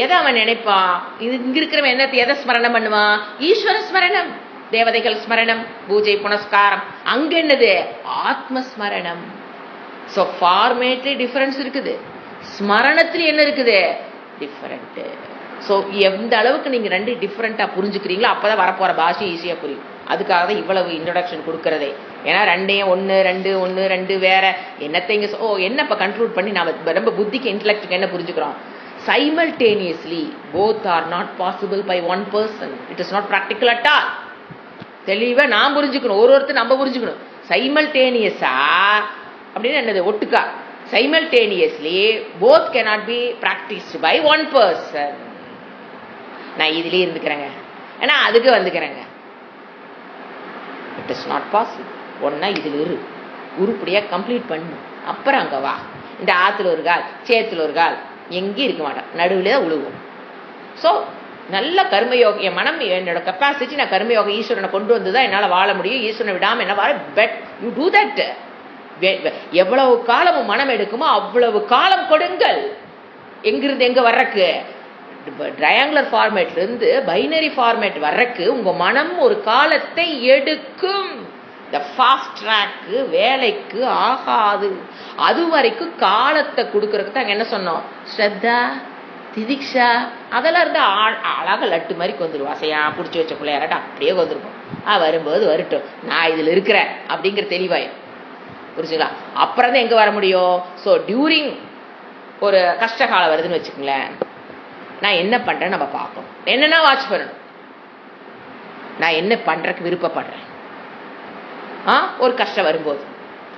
எதை அவன் நினைப்பான், இது இங்க இருக்கிறவன் என்னத்தை எதை ஸ்மரணம் பண்ணுவான், ஈஸ்வர ஸ்மரணம், தேவதைகள் ஸ்மரணம், பூஜை புனஸ்காரம். அங்க என்னது, ஆத்மஸ்மரணம். ஸோ ஃபார்மேட்ல டிஃபரன்ஸ் இருக்குது, ஸ்மரணத்துல என்ன இருக்குது, டிஃபரெண்ட். ஸோ எந்த அளவுக்கு நீங்க ரெண்டு டிஃபரெண்டா புரிஞ்சுக்கிறீங்களோ அப்பதான் வரப்போற பாஷை ஈஸியா புரியும். அதுக்காக தான் இவ்வளவு இன்ட்ரோடக்ஷன் கொடுக்கறதே. ஏன்னா ரெண்டையும் ஒன்று ரெண்டு வேற என்னத்தை இங்க என்ன இப்ப கன்க்ளூட் பண்ணி நாம ரொம்ப புத்திக்கு இன்டலெக்டுக்கு என்ன புரிஞ்சுக்கிறோம், simultaneously both are not possible by one person. It is not practical at all. தெளிவா நான் புரிஞ்சுக்கணும், ஒருத்தர் நம்ம புரிஞ்சுக்கணும். சைமல்டேனியஸா அப்படின்னு என்னது, ஒட்டுக்கா. simultaneously both cannot be practiced by one person. நான் இதுலயே இருந்துக்கிறேங்க, ஏன்னா அதுக்கு வந்துக்கிறேங்க, இட் இஸ் நாட் பாசிபிள். ஒன்னா இதுல இரு, உருப்படியா கம்ப்ளீட் பண்ணு, அப்புறம் அங்க வா. இந்த ஆத்துல ஒரு கால் சேத்துல ஒரு கால் எங்கேயும் இருக்க மாட்டான், நடுவில் தான் உழுவும். ஸோ நல்ல கர்மயோக, என் மனம் என்னோட கெப்பாசிட்டி, நான் கர்மயோக ஈஸ்வரனை கொண்டு வந்து தான் என்னால் வாழ முடியும். ஈஸ்வரனை விடாமல் என்ன வாழ, பெட் யூ டூ தட். எவ்வளவு காலம் மனம் எடுக்குமோ அவ்வளவு காலம் கொடுங்கள். எங்கிருந்து எங்க வர்றக்கு, ட்ரையாங்குலர் ஃபார்மேட்ல இருந்து பைனரி ஃபார்மேட் வர்றக்கு உங்க மனம் ஒரு காலத்தை எடுக்கும். இந்த ஃபாஸ்ட் ட்ராக்கு வேலைக்கு ஆகாது. அது வரைக்கும் காலத்தை கொடுக்கறதுக்கு தான் என்ன சொன்னோம், ஸ்ரத்தா திதிக்ஷா அதெல்லாம் இருந்தா அழகா லட்டு மாதிரி வந்துருவோம். அசையா பிடிச்சி வச்ச பிள்ளையாராட்ட அப்படியே வந்துருப்போம். வரும்போது வரட்டும், நான் இதுல இருக்கிறேன் அப்படிங்கிற தெளிவாயும் புரிஞ்சுங்களா. அப்புறம் தான் எங்க வர முடியும். ஸோ டியூரிங் ஒரு கஷ்ட காலம் வருதுன்னு வச்சுக்கோங்களேன், நான் என்ன பண்றேன்னு நம்ம பார்க்கணும். என்னன்னா வாட்ச் பண்ணணும், நான் என்ன பண்றதுக்கு விருப்பப்படுறேன். ஒரு கஷ்டம் வரும்போது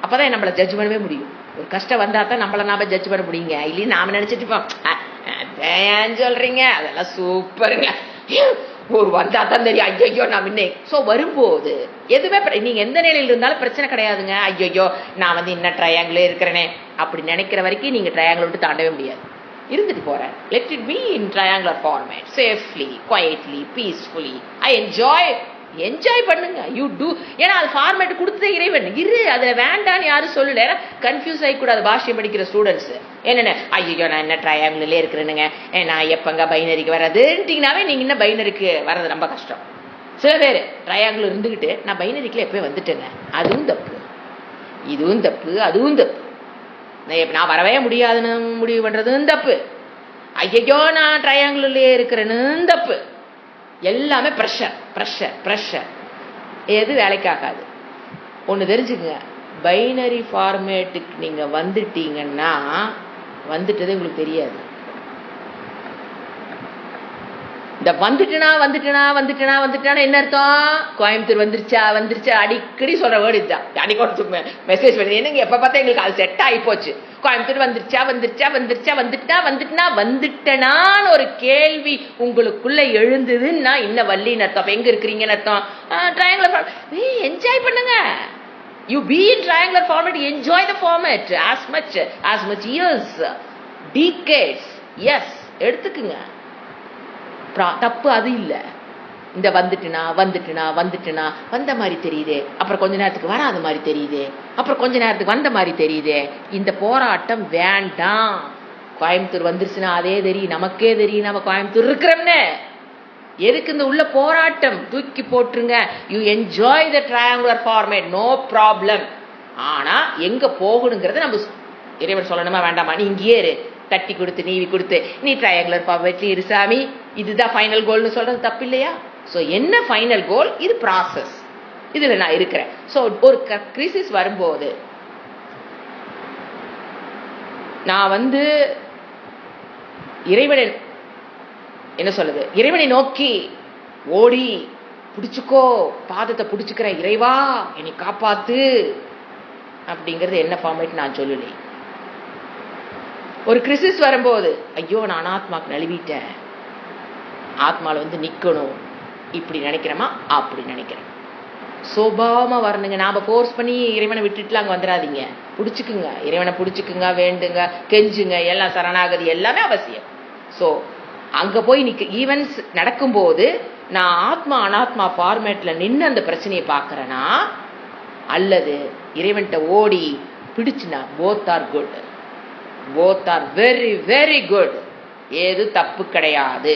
அப்பதான் நம்மளை ஜட்ஜ் பண்ணவே முடியும். ஒரு கஷ்டம் வந்தா தான் நம்மளை நாம ஜட்ஜ் பண்ண முடியுங்க. இல்லைன்னு நாம நினைச்சிட்டு ஏன் சொல்றீங்க, அதெல்லாம் சூப்பருங்க, ஒரு வந்தா தான் தெரியும், ஐயோ நான் முன்னே. ஸோ வரும்போது எதுவுமே நீங்க எந்த நிலையில் இருந்தாலும் பிரச்சனை கிடையாதுங்க. ஐயோ நான் வந்து இன்னும் ட்ரையாங்கிளே இருக்கிறேனே அப்படி நினைக்கிற வரைக்கும் நீங்க ட்ரையாங்கிள் விட்டு தாண்டவே முடியாது. இருந்துட்டு போறேன். Let it be in triangular format, safely, quietly, peacefully. I enjoy பண்ணுங்க. You too. ஏன்னா அது ஃபார்மேட் கொடுத்ததே இறைவன். அதுல வேண்டான்னு யாரும் சொல்லல. ஏன்னா கன்ஃபியூஸ் ஆகிக்கூடாது பாஷ்யம் படிக்கிற ஸ்டூடெண்ட்ஸ். என்னென்ன ஐயோ நான் என்ன ட்ரையாங்கிளே இருக்கிறேனுங்க, நான் எப்பங்க பைனரிக்கு வர்றதுன்ட்டீங்கன்னாவே நீங்க இன்னும் பைனரிக்கு வர்றது ரொம்ப கஷ்டம். சில பேர் ட்ரையாங்கிள் இருந்துகிட்டு நான் பைனரிக்குள்ள எப்போ வந்துட்டேங்க, அதுவும் தப்பு, இதுவும் தப்பு, அதுவும் தப்பு. நான் வரவே முடியாதுன்னு முடிவு பண்றதும் தப்பு. ஐயோ நான் ட்ரையாங்கிள்லயே இருக்கிறேன்னு தப்பு. எல்லாமே ப்ரெஷர். எது வேலைக்காகாது. ஒன்று தெரிஞ்சுக்குங்க, பைனரி ஃபார்மேட்டுக்கு நீங்க வந்துட்டீங்கன்னா வந்துட்டதே உங்களுக்கு தெரியாது. இந்த வந்துட்டுனா என்ன அர்த்தம்? கோயம்புத்தூர் வந்துருச்சா அடிக்கடி சொல்ற வேர்டு இதுதான். அடிக்கடி மெசேஜ் பண்ணி என்னங்க எப்ப பார்த்தா எங்களுக்கு அது செட் ஆகி போச்சு. கோயம்புத்தூர் வந்துட்டனான்னு ஒரு கேள்வி உங்களுக்குள்ள எழுந்ததுன்னா இன்னும் வள்ளின்னு அர்த்தம். எங்க இருக்கிறீங்கன்னு அர்த்தம். ட்ரையாங்குலர் என்ஜாய் பண்ணுங்க. You be in triangular format, enjoy the format as much years, decades. Yes, எடுத்துக்குங்க. தப்பு அது இல்ல. இந்த வந்துட்டுனா வந்த மாதிரி தெரியுது, அப்புறம் கொஞ்ச நேரத்துக்கு வராத மாதிரி தெரியுது, அப்புறம் கொஞ்ச நேரத்துக்கு வந்த மாதிரி தெரியுது. இந்த போராட்டம் வேண்டாம். கோயம்புத்தூர் வந்துருச்சுன்னா அதே தெரியும், நமக்கே தெரியும் நம்ம கோயம்புத்தூர் இருக்கிறோம்னு. எதுக்கு இந்த உள்ள போராட்டம்? தூக்கி போட்டுருங்க. You enjoy the triangular format, no problem. ஆனா எங்க போகணுங்கிறத நம்ம இறைவன் சொல்லணுமா வேண்டாமா? நீ இங்கேயே இரு, தட்டி கொடுத்து நீவி கொடுத்து நீ ட்ரையாங்குலர் ஃபார்மேட்ல இரு சாமி, இதுதான் ஃபைனல் கோல்னு சொல்றது தப்பு இல்லையா? ஸோ என்ன ஃபைனல் கோல்? இது ப்ராசஸ், இதுல நான் இருக்கிறேன். ஸோ ஒரு கிரைசிஸ் வரும்போது நான் வந்து இறைவனை என்ன சொல்லுது, இறைவனை நோக்கி ஓடி பிடிச்சுக்கோ, பாதத்தை பிடிச்சுக்கிறேன், இறைவா என்னை காப்பாத்து அப்படிங்கிறது என்ன ஃபார்மேட் நான் சொல்லலை. ஒரு கிரைசிஸ் வரும்போது ஐயோ நான் அனாத்மாக்கு நழுவிட்டேன், ஆத்மால வந்து நிக்கணும், இப்படி நினைக்கிறோமா அப்படி நினைக்கிறேன். சோபாவமா வரணுங்க. நாம ஃபோர்ஸ் பண்ணி இறைவனை விட்டுட்டுலாம் அங்க வந்துடாதீங்க. பிடிச்சுக்குங்க, இறைவனை பிடிச்சுக்குங்க, வேண்டுங்க, கெஞ்சுங்க, எல்லாம் சரணாகதி எல்லாமே அவசியம். ஸோ அங்க போய் ஈவென்ட்ஸ் நடக்கும்போது நான் ஆத்மா அனாத்மா ஃபார்மேட்ல நின்று அந்த பிரச்சனையை பார்க்கறேனா அல்லது இறைவன்கிட்ட ஓடி பிடிச்சுனா, both are good, both are very very good. ஏது தப்பு கிடையாது.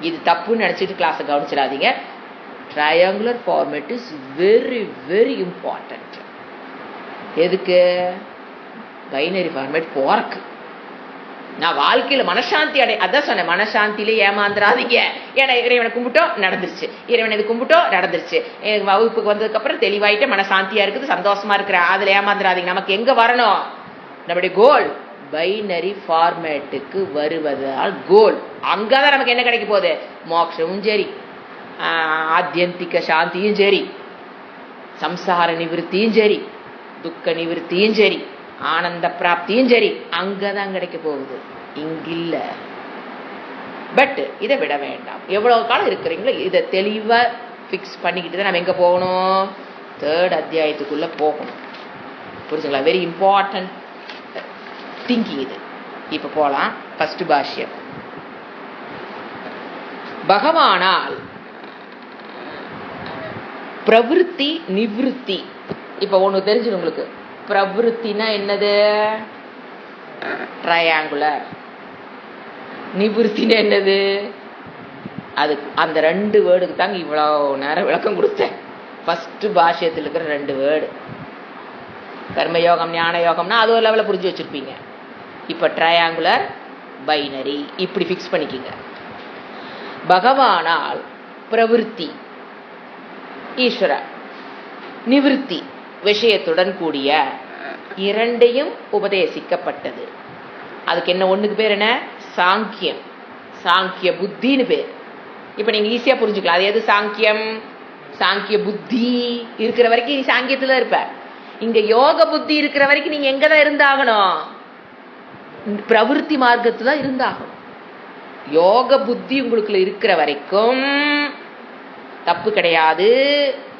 இது தப்புன்னு நினைச்சிட்டு கிளாஸை கவனிச்சிடாதீங்க. Triangular format is very very important. எதுக்கு? பைனரி ஃபார்மேட் போறக்கு. நான் வாழ்க்கையில மனசாந்தி அதான் சொன்னேன், மனசாந்தியிலே ஏமாந்துடாதீங்க. ஏன்னா இறைவனை கும்பிட்டோம் நடந்துருச்சு, இறைவனை இது கும்பிட்டோம் நடந்துருச்சு, எனக்கு வகுப்புக்கு வந்ததுக்கு அப்புறம் தெளிவாயிட்டு மனசாந்தியா இருக்குது, சந்தோஷமா இருக்கிற, அதுல ஏமாந்துடாதீங்க. நமக்கு எங்க வரணும்? நம்முடைய கோல் பைனரி ஃபார்மேட்டுக்கு வருவதால் கோல். அங்கதான் நமக்கு என்ன கிடைக்க போகுது? மோட்சமும் சரி, ஆத்தியந்திக சாந்தியும் சரி, சம்சார நிவிருத்தியும் சரி, துக்க நிவிருத்தியும் சரி, ஆனந்த பிராப்தியும் சரி, அங்கதான் கிடைக்க போகுது, இங்கில்ல. பட் இதை விட வேண்டாம். எவ்வளவு காலம் இருக்கிறீங்களோ இதை தெளிவா பிக்ஸ் பண்ணிக்கிட்டு தான் நம்ம எங்க போகணும்? 3rd அத்தியாயத்துக்குள்ள போகணும். புரிஞ்சுங்களா? வெரி இம்பார்ட்டன்ட் திங்கிங் இது. இப்ப போலாம். ஃபர்ஸ்ட் பாஷ்யம். பகவானால் பிரவிற்த்தி நிவிருத்தி. இப்ப ஒண்ணு தெரிஞ்சு உங்களுக்கு, பிரவிற்த்தினா என்னது? ட்ரையாங்குலர். நிவிருத்தினா என்னது? அது அந்த 2 வேர்டுக்கு தாங்க இவ்வளவு நேரம் விளக்கம் கொடுத்தேன். ஃபர்ஸ்ட் பாஷ்யத்தில் இருக்கிற 2 வேர்டு. கர்மயோகம் ஞான யோகம்னா அது ஒரு லெவலில் புரிஞ்சு வச்சிருப்பீங்க. இப்ப ட்ரையாங்குலர் பைனரி இப்படி பிக்ஸ் பண்ணிக்கிங்க. பகவானால் பிரவிற்த்தி ஈஸ்வர, நிவிருத்தி விஷயத்துடன் கூடிய 2ஐயும் உபதேசிக்கப்பட்டது. அதுக்கு என்ன ஒண்ணுக்கு பேர் என்ன? சாங்கியம். சாங்கிய புத்தின்னு பேர். இப்ப நீங்க ஈஸியா புரிஞ்சுக்கலாம். அது எது சாங்கியம்? சாங்கிய புத்தி இருக்கிற வரைக்கும் நீ சாங்கியத்துல இருப்ப. இங்க யோக புத்தி இருக்கிற வரைக்கும் நீங்க எங்கதான் இருந்தாகணும்? பிரவிற்த்தி மார்க்கத்துல இருந்தாகணும். யோக புத்தி உங்களுக்குள்ள இருக்கிற வரைக்கும் தப்பு கிடையாது.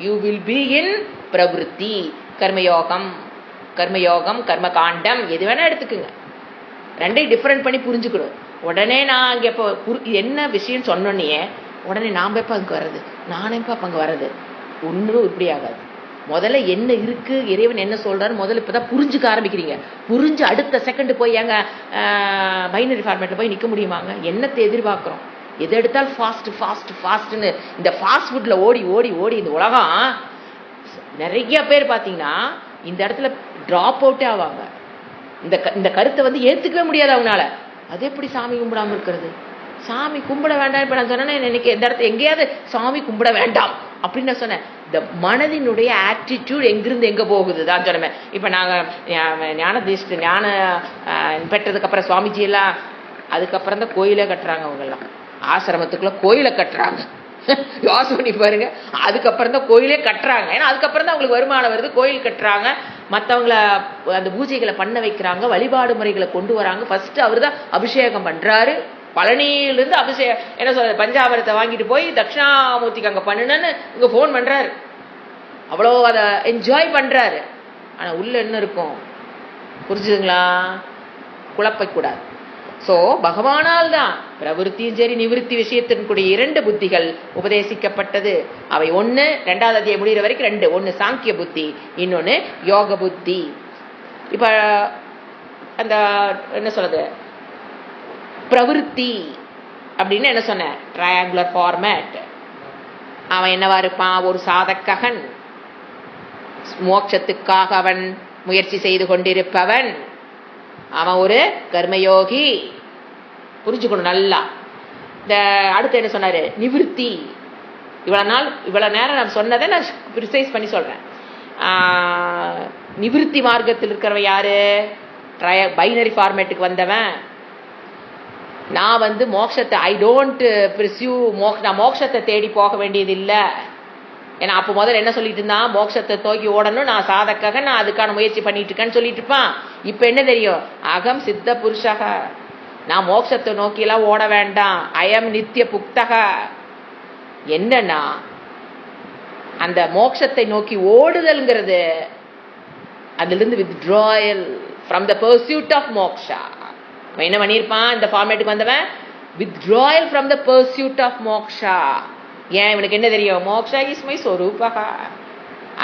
You will be in pravritti. கர்மயோகம், கர்மயோகம், கர்ம காண்டம் எது வேணா எடுத்துக்குங்க. ரெண்டையும் டிஃபரெண்ட் பண்ணி புரிஞ்சுக்கணும். உடனே நான் அங்கே இப்போ என்ன விஷயம் சொன்னோன்னே உடனே நாம் எப்போ அங்கே வர்றது, நானே எப்போ அங்கே வர்றது, ஒன்றும் இப்படி ஆகாது. முதல்ல என்ன இருக்கு, இறைவன் என்ன சொல்றாரு முதல்ல இப்பதான் புரிஞ்சுக்க ஆரம்பிக்கிறீங்க. புரிஞ்சு அடுத்த செகண்ட் போய் எங்க பைனரி ஃபார்மேட்ல போய் நிக்க முடியுமாங்க? என்னத்தை எதிர்பார்க்கிறோம்? எது எடுத்தாலும் ஃபாஸ்ட் ஃபாஸ்ட் ஃபாஸ்ட்னு இந்த ஃபாஸ்ட் ஃபுட்ல ஓடி ஓடி ஓடி இந்த உலகம் நிறைய பேர் பார்த்தீங்கன்னா இந்த இடத்துல டிராப் அவுட்டே ஆவாங்க. இந்த கருத்தை வந்து ஏத்துக்கவே முடியாது அவனால. அது எப்படி சாமி கும்பிடாம இருக்கிறது? சாமி கும்பிட வேண்டாம் இப்ப நான் சொன்னேன். எனக்கு எந்த இடத்துல எங்கேயாவது சாமி கும்பிட வேண்டாம் அப்படின்னு நான் சொன்னேன். இந்த மனதினுடைய ஆட்டிடியூட் எங்கிருந்து எங்க போகுது தான் சொன்னேன். இப்ப நாங்க ஞான பெற்றதுக்கு அப்புறம் சுவாமிஜி எல்லாம் அதுக்கப்புறம் தான் கோயிலே கட்டுறாங்க. அவங்க எல்லாம் ஆசிரமத்துக்குள்ள கோயிலை கட்டுறாங்க. யோசனை பண்ணி பாருங்க. அதுக்கப்புறம் தான் கோயிலே கட்டுறாங்க. ஏன்னா அதுக்கப்புறம் தான் அவங்களுக்கு வருமானம் வருது. கோயில் கட்டுறாங்க, மற்றவங்கள அந்த பூஜைகளை பண்ண வைக்கிறாங்க, வழிபாடு முறைகளை கொண்டு வராங்க. ஃபர்ஸ்ட் அவர் தான் அபிஷேகம் பண்றாரு. பழனியிலிருந்து அபிஷேகம் என்ன சொல்றது, பஞ்சாமிரத்தை வாங்கிட்டு போய் தட்சிணாமூர்த்திக்கு அங்க பண்ணுன்னு இங்க போன் பண்றாரு. அவ்வளோ அதை என்ஜாய் பண்றாரு. ஆனா உள்ள என்ன இருக்கும் புரிஞ்சுதுங்களா? குழப்பக்கூடாது. சோ பகவானால் தான் பிரவிற்த்தியும் சரி நிவிருத்தி விஷயத்தினுடைய 2 புத்திகள் உபதேசிக்கப்பட்டது. அவை ஒண்ணு 2வது அத்தியாயம் முடிகிற வரைக்கும் 2. ஒன்னு சாங்கிய புத்தி, இன்னொன்னு யோக புத்தி. இப்ப அந்த என்ன சொல்றது பிரவிற்த்தி அப்படின்னு என்ன சொன்ன, ட்ரையாங்குலர் ஃபார்மேட். அவன் என்னவா இருப்பான்? ஒரு சாதகன், மோட்சத்துக்காக அவன் முயற்சி செய்து கொண்டிருப்பவன். அவன் ஒரு கர்மயோகி. புரிஞ்சுக்கணும் நல்லா. இந்த அடுத்து என்ன சொன்னாரு? நிவிருத்தி. இவ்வளவு நேரம் நான் சொன்னதை நான் ப்ரிசைஸ் பண்ணி சொல்றேன். நிவிருத்தி மார்க்கத்தில் இருக்கிறவன் யாரு? பைனரி ஃபார்மேட்டுக்கு வந்தவன். நான் வந்து மோட்சத்தை ஐ டோன்ட் பிரிசியூ, நான் மோட்சத்தை தேடி போக வேண்டியது இல்லை. ஏன்னா அப்போ முதல்ல என்ன சொல்லிட்டு இருந்தான்? மோட்சத்தை தோக்கி ஓடணும், நான் சாதக்காக நான் அதுக்கான முயற்சி பண்ணிட்டு இருக்கேன்னு சொல்லிட்டு இருப்பான். இப்ப என்ன தெரியும்? அகம் சித்த புருஷக, நான் மோட்சத்தை நோக்கி எல்லாம் ஓட வேண்டாம். அயம் நித்திய புக்தக. என்னன்னா அந்த மோட்சத்தை நோக்கி ஓடுதல்ங்கிறது அதுல இருந்து withdrawal from the pursuit of moksha. என்ன பண்ணிருப்பான் இந்த ஃபார்மேட்டுக்கு வந்தவன்? withdrawal from the pursuit of moksha. ஏன் இவனுக்கு என்ன தெரியும்? மோக்ஷா இஸ் மை ஸ்வரூபகா.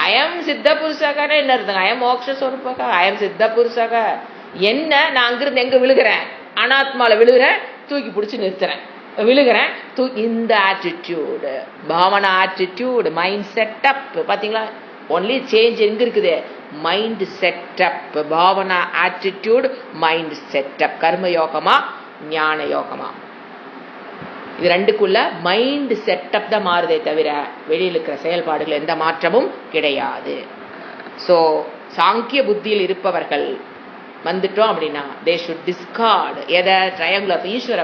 அயம் சித்த புருஷகா என்ன அர்த்தம்? அயம் மோக்ஷ ஸ்வரூபகா, அயம் சித்த புருஷகா. என்ன நான் அங்கிருந்து எங்க விழுகிறேன்? அனாத்மால விழுகிறேன், தூக்கி பிடிச்சி நிறுத்துறேன், விழுகிறேன். இந்த attitude, Bhavana attitude, mind setup. பாத்தீங்களா? ஒன்லி சேஞ்ச் எங்க இருக்குது? Mind setup. Bhavana attitude, mind setup. கர்ம யோகமா ஞான யோகமா, இது ரெண்டுக்குள்ள மைண்ட் செட்டப் தான் மாறுதே தவிர வெளியில் இருக்கிற செயல்பாடுகள் எந்த மாற்றமும் கிடையாது. ஸோ சாங்கிய புத்தியில் இருப்பவர்கள் வந்துட்டோம் அப்படின்னா தே ஷுட் டிஸ்கார்ட் எதை? ட்ரையாங்குலர் ஆஃப் ஈஸ்வர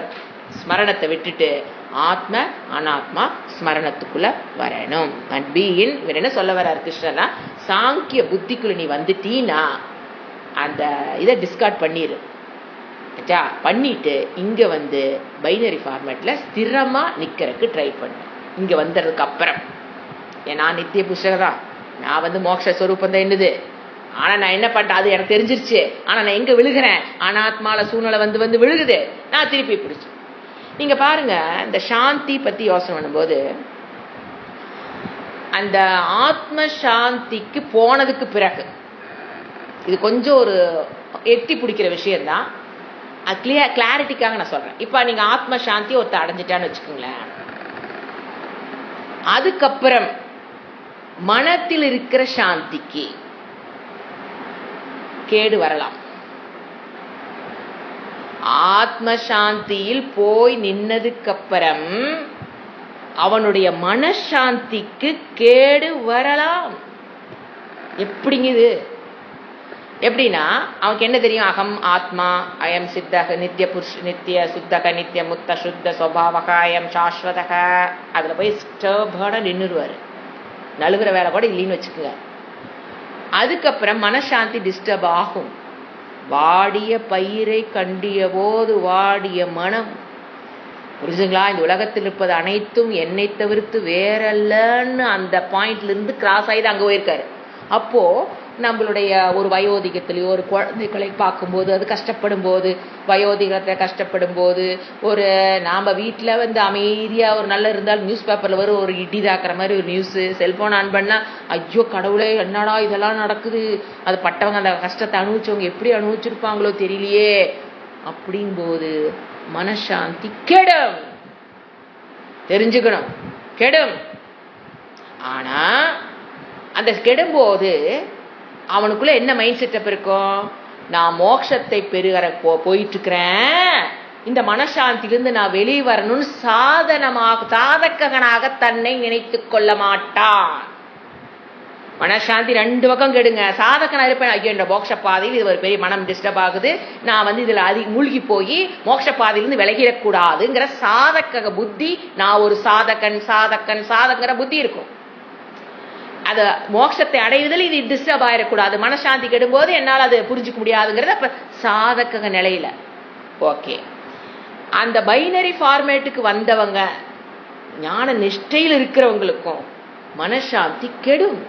ஸ்மரணத்தை விட்டுட்டு ஆத்ம அனாத்மா ஸ்மரணத்துக்குள்ள வரணும். And be in. இவர் என்ன சொல்ல வர்றாரு கிருஷ்ணனா? சாங்கிய புத்திக்குள்ள நீ வந்துட்டீன்னா அந்த இதை டிஸ்கார்ட் பண்ணிடு. பண்ணிட்டு இங்க வந்து பைனரி ஃபார்மேட்ல ஸ்திரமா நிக்கிறதுக்கு ட்ரை பண்ணு. இங்க வந்ததுக்கு அப்புறம் நான் நித்திய புருஷகதான், நான் வந்து மோட்ச ஸ்வரூபம் தான் என்னது. ஆனா நான் என்ன பண்றேன்? அது எனக்கு தெரிஞ்சிருச்சு. ஆனா நான் எங்க விழுகிறேன்? அனாத்மால சூழ்நிலை வந்து வந்து விழுகுது, நான் திருப்பி பிடிச்சு. நீங்க பாருங்க, இந்த சாந்தி பத்தி யோசனை பண்ணும்போது அந்த ஆத்ம சாந்திக்கு போனதுக்கு பிறகு இது கொஞ்சம் ஒரு எட்டி பிடிக்கிற விஷயம்தான். கிளாரிட்டிக்காக நான் சொல்றேன். இப்ப நீங்க ஆத்ம சாந்தி ஒருத்தர் அடைஞ்சிட்டான்னு வச்சுக்கோங்களேன், அதுக்கப்புறம் மனத்தில் இருக்கிற சாந்திக்கு கேடு வரலாம். ஆத்ம சாந்தியில் போய் நின்னதுக்கு அப்புறம் அவனுடைய மனசாந்திக்கு கேடு வரலாம். எப்படிங்க இது? எப்படின்னா அவனுக்கு என்ன தெரியும்? அகம் ஆத்மா, அயம் சித்தக நித்திய புருஷ நித்திய சுத்தக நித்திய முத்த சுத்த சுபாவக அயம் சாஸ்வதக. அதில் போய் ஸ்டர்பான நின்றுருவார். நழுவுற வேலை கூட இல்லைன்னு வச்சுக்கோங்க. அதுக்கப்புறம் மனசாந்தி டிஸ்டர்ப் ஆகும். வாடிய பயிரை கண்டிய போது வாடிய மனம். புரிஞ்சுங்களா? இந்த உலகத்தில் இருப்பது அனைத்தும் என்னை தவிர்த்து வேறல்லன்னு அந்த பாயிண்ட்ல இருந்து கிராஸ் ஆகி அங்கே போயிருக்காரு. அப்போ நம்மளுடைய ஒரு வயோதிகத்திலேயோ ஒரு குழந்தைகளை பார்க்கும்போது அது கஷ்டப்படும் போது, வயோதிகத்தை கஷ்டப்படும் போது, ஒரு நாம் வீட்டில் வந்து அமைதியாக ஒரு நல்ல இருந்தால் நியூஸ் பேப்பரில் வரும் ஒரு இடி தாக்குற மாதிரி ஒரு நியூஸு, செல்ஃபோன் ஆன் பண்ணால் ஐயோ கடவுளே என்னடா இதெல்லாம் நடக்குது, அது பட்டவங்க அந்த கஷ்டத்தை அனுபவிச்சவங்க எப்படி அனுபவிச்சிருப்பாங்களோ தெரியலையே அப்படிங்கும்போது மனசாந்தி கெடும். தெரிஞ்சுக்கணும், கெடும். ஆனா அந்த கெடும்போது அவனுக்குள்ள என்ன மைண்ட் செட்டப் இருக்கும்? நான் மோட்சத்தை பெறுகிற போயிட்டு இருக்கிறேன், இந்த மனசாந்திலிருந்து நான் வெளியே வரணும்னு சாதகனாக தன்னை நினைத்து கொள்ள மாட்டான். மனசாந்தி ரெண்டு பக்கம் கெடுங்க. சாதகனா இருப்பேன், ஐயோ இந்த மோட்ச பாதையில் இது ஒரு பெரிய மனம் டிஸ்டர்ப் ஆகுது, நான் வந்து இதுல மூழ்கி போய் மோட்ச பாதையிலிருந்து விலகிடக்கூடாதுங்கிற சாதக புத்தி, நான் ஒரு சாதகங்கிற புத்தி இருக்கும். அது மோட்சத்தை அடைவதில் இது டிஸ்டர்ப் ஆயிடக்கூடாது. மனசாந்தி கெடும்போது என்னால் அது புரிஞ்சுக்க முடியாதுங்கிறது அப்ப சாதக நிலையில. ஓகே, அந்த பைனரி ஃபார்மேட்டுக்கு வந்தவங்க ஞான நிஷ்டையில் இருக்கிறவங்களுக்கும் மனசாந்தி கெடும்.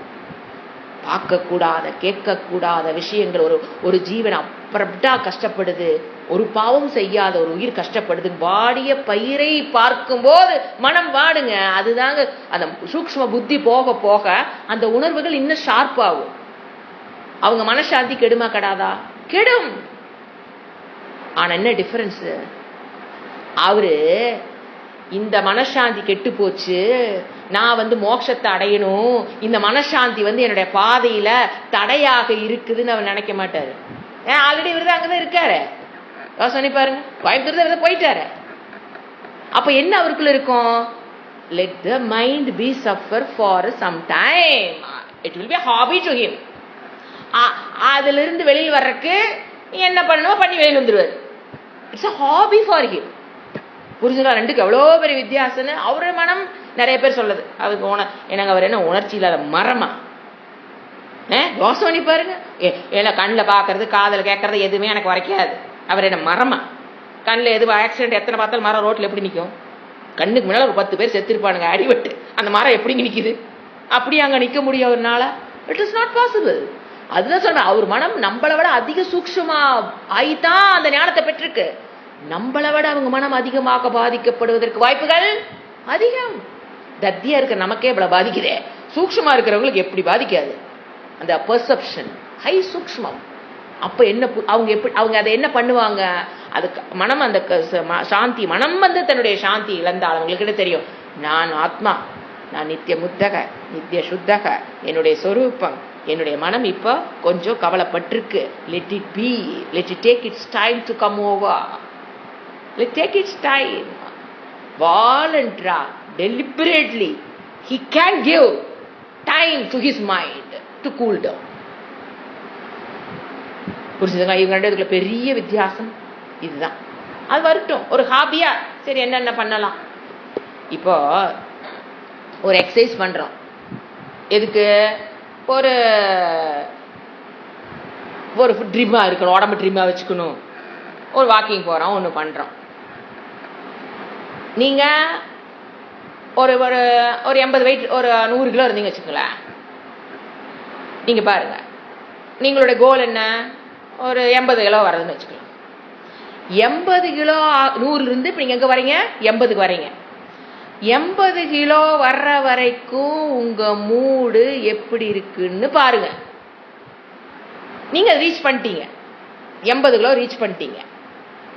பார்க்கக்கூடாத கேட்கக்கூடாத விஷயங்கள், ஒரு ஜீவன் அப்புறம்டா கஷ்டப்படுது, ஒரு பாவம் செய்யாத ஒரு உயிர் கஷ்டப்படுது, வாடிய பயிரை பார்க்கும்போது மனம் வாடுங்க. அதுதாங்க அந்த சூக்ஷ்ம புத்தி போக போக அந்த உணர்வுகள் இன்னும் ஷார்ப்பாகும். அவங்க மனசாந்தி கெடுமா கெடாதா? கெடும். ஆனா என்ன டிஃபரன்ஸ்? அவரு இந்த மனசாந்தி கெட்டு போச்சு, நான் வந்து மோட்சத்தை அடையணும், இந்த மனசாந்தி வந்து என்னுடைய பாதையில தடையாக இருக்குதுன்னு அவர் நினைக்க மாட்டாரு. ஆல்ரெடி இவரு அங்கதான் இருக்காரு. யோசனை பாருங்க, கோயம்புத்தூர் போயிட்டாரு. அப்ப என்ன அவருக்குள்ள இருக்கும்? let the mind be suffer for some time, it will be a hobby to him. அதுல இருந்து வெளியில் வர்றதுக்கு என்ன பண்ணணுமோ பண்ணி வெளியில் வந்துருவார். It's a hobby for him. புரிஞ்சுங்களா? ரெண்டுக்கு எவ்வளோ பெரிய வித்தியாசம்னு அவரு மனம் நிறைய பேர் சொல்லுது. அவருக்கு என்னங்க அவர் என்ன உணர்ச்சி இல்லாத மரமா? யோசனை பண்ணி பாருங்க. ஏன்னா கண்ணில் பார்க்கறது காதில் கேட்கறது எதுவுமே எனக்கு வரைக்காது, அவர் என்ன மரமா? கண்ணில் எது ஆக்சிடென்ட் எத்தனை பார்த்தாலும் மரம் ரோட்டில் எப்படி நிற்கும்? கண்ணுக்கு முன்னால் ஒரு 10 பேர் செத்துருப்பானுங்க அடிபட்டு, அந்த மரம் எப்படிங்க நிற்கிது? அப்படி அங்கே நிற்க முடியும் அவர்னால? It is not possible. அதுதான் சொல்றேன், அவர் மனம் நம்மளை விட அதிக சூக்ஷ்மமா ஆயிதான் அந்த ஞானத்தை பெற்றிருக்கு. நம்மளை விட அவங்க மனம் அதிகமாக பாதிக்கப்படுவதற்கு வாய்ப்புகள் அதிகம். தத்தியா இருக்க நமக்கே இவ்வளவு பாதிக்குதே, சூக்ஷ்மா இருக்கிறவங்களுக்கு எப்படி பாதிக்காது? அந்த பெர்செப்ஷன் ஹை சூக்ஷ்மம். அப்ப என்ன அவங்க அதை என்ன பண்ணுவாங்க? அதுக்கு மனம் அந்த சாந்தி, மனம் வந்து தன்னுடைய சாந்தி இழந்தால் அவங்களுக்கு தெரியும், நான் ஆத்மா, நான் நித்திய முத்தக நித்திய சுத்தக, என்னுடைய சொரூபம், என்னுடைய மனம் இப்ப கொஞ்சம் கவலைப்பட்டிருக்கு. Let it be, let it take its time to come over. Let's take its time. Voluntarily, deliberately, he can give time to his mind to cool down. புரிஞ்சுதுங்க? இவங்க ரெண்டு பெரிய வித்தியாசம் இதுதான். அது வரட்டும், ஒரு ஹாபியா சரி என்னென்ன பண்ணலாம். இப்போ ஒரு எக்ஸசைஸ் பண்றோம், எதுக்கு? ஒரு ட்ரிம்மா இருக்கணும், உடம்பு ட்ரிம்மா வச்சுக்கணும். ஒரு வாக்கிங் போறோம், ஒன்று பண்றோம். நீங்க ஒரு ஒரு ஒரு 80 வெயிட், ஒரு 100 கிலோ இருந்தீங்க வச்சுக்கங்களேன். நீங்க பாருங்க, நீங்களுடைய கோல் என்ன? ஒரு 80 கிலோ வர்றதுன்னு வச்சுக்கலாம். 80 கிலோ 100 இருந்து இப்ப நீங்க எங்க வரீங்க? 80க்கு வரீங்க. 80 கிலோ வர்ற வரைக்கும் உங்க மூடு எப்படி இருக்குன்னு பாருங்க. நீங்க ரீச் பண்ணிட்டீங்க, 80 கிலோ ரீச் பண்ணிட்டீங்க.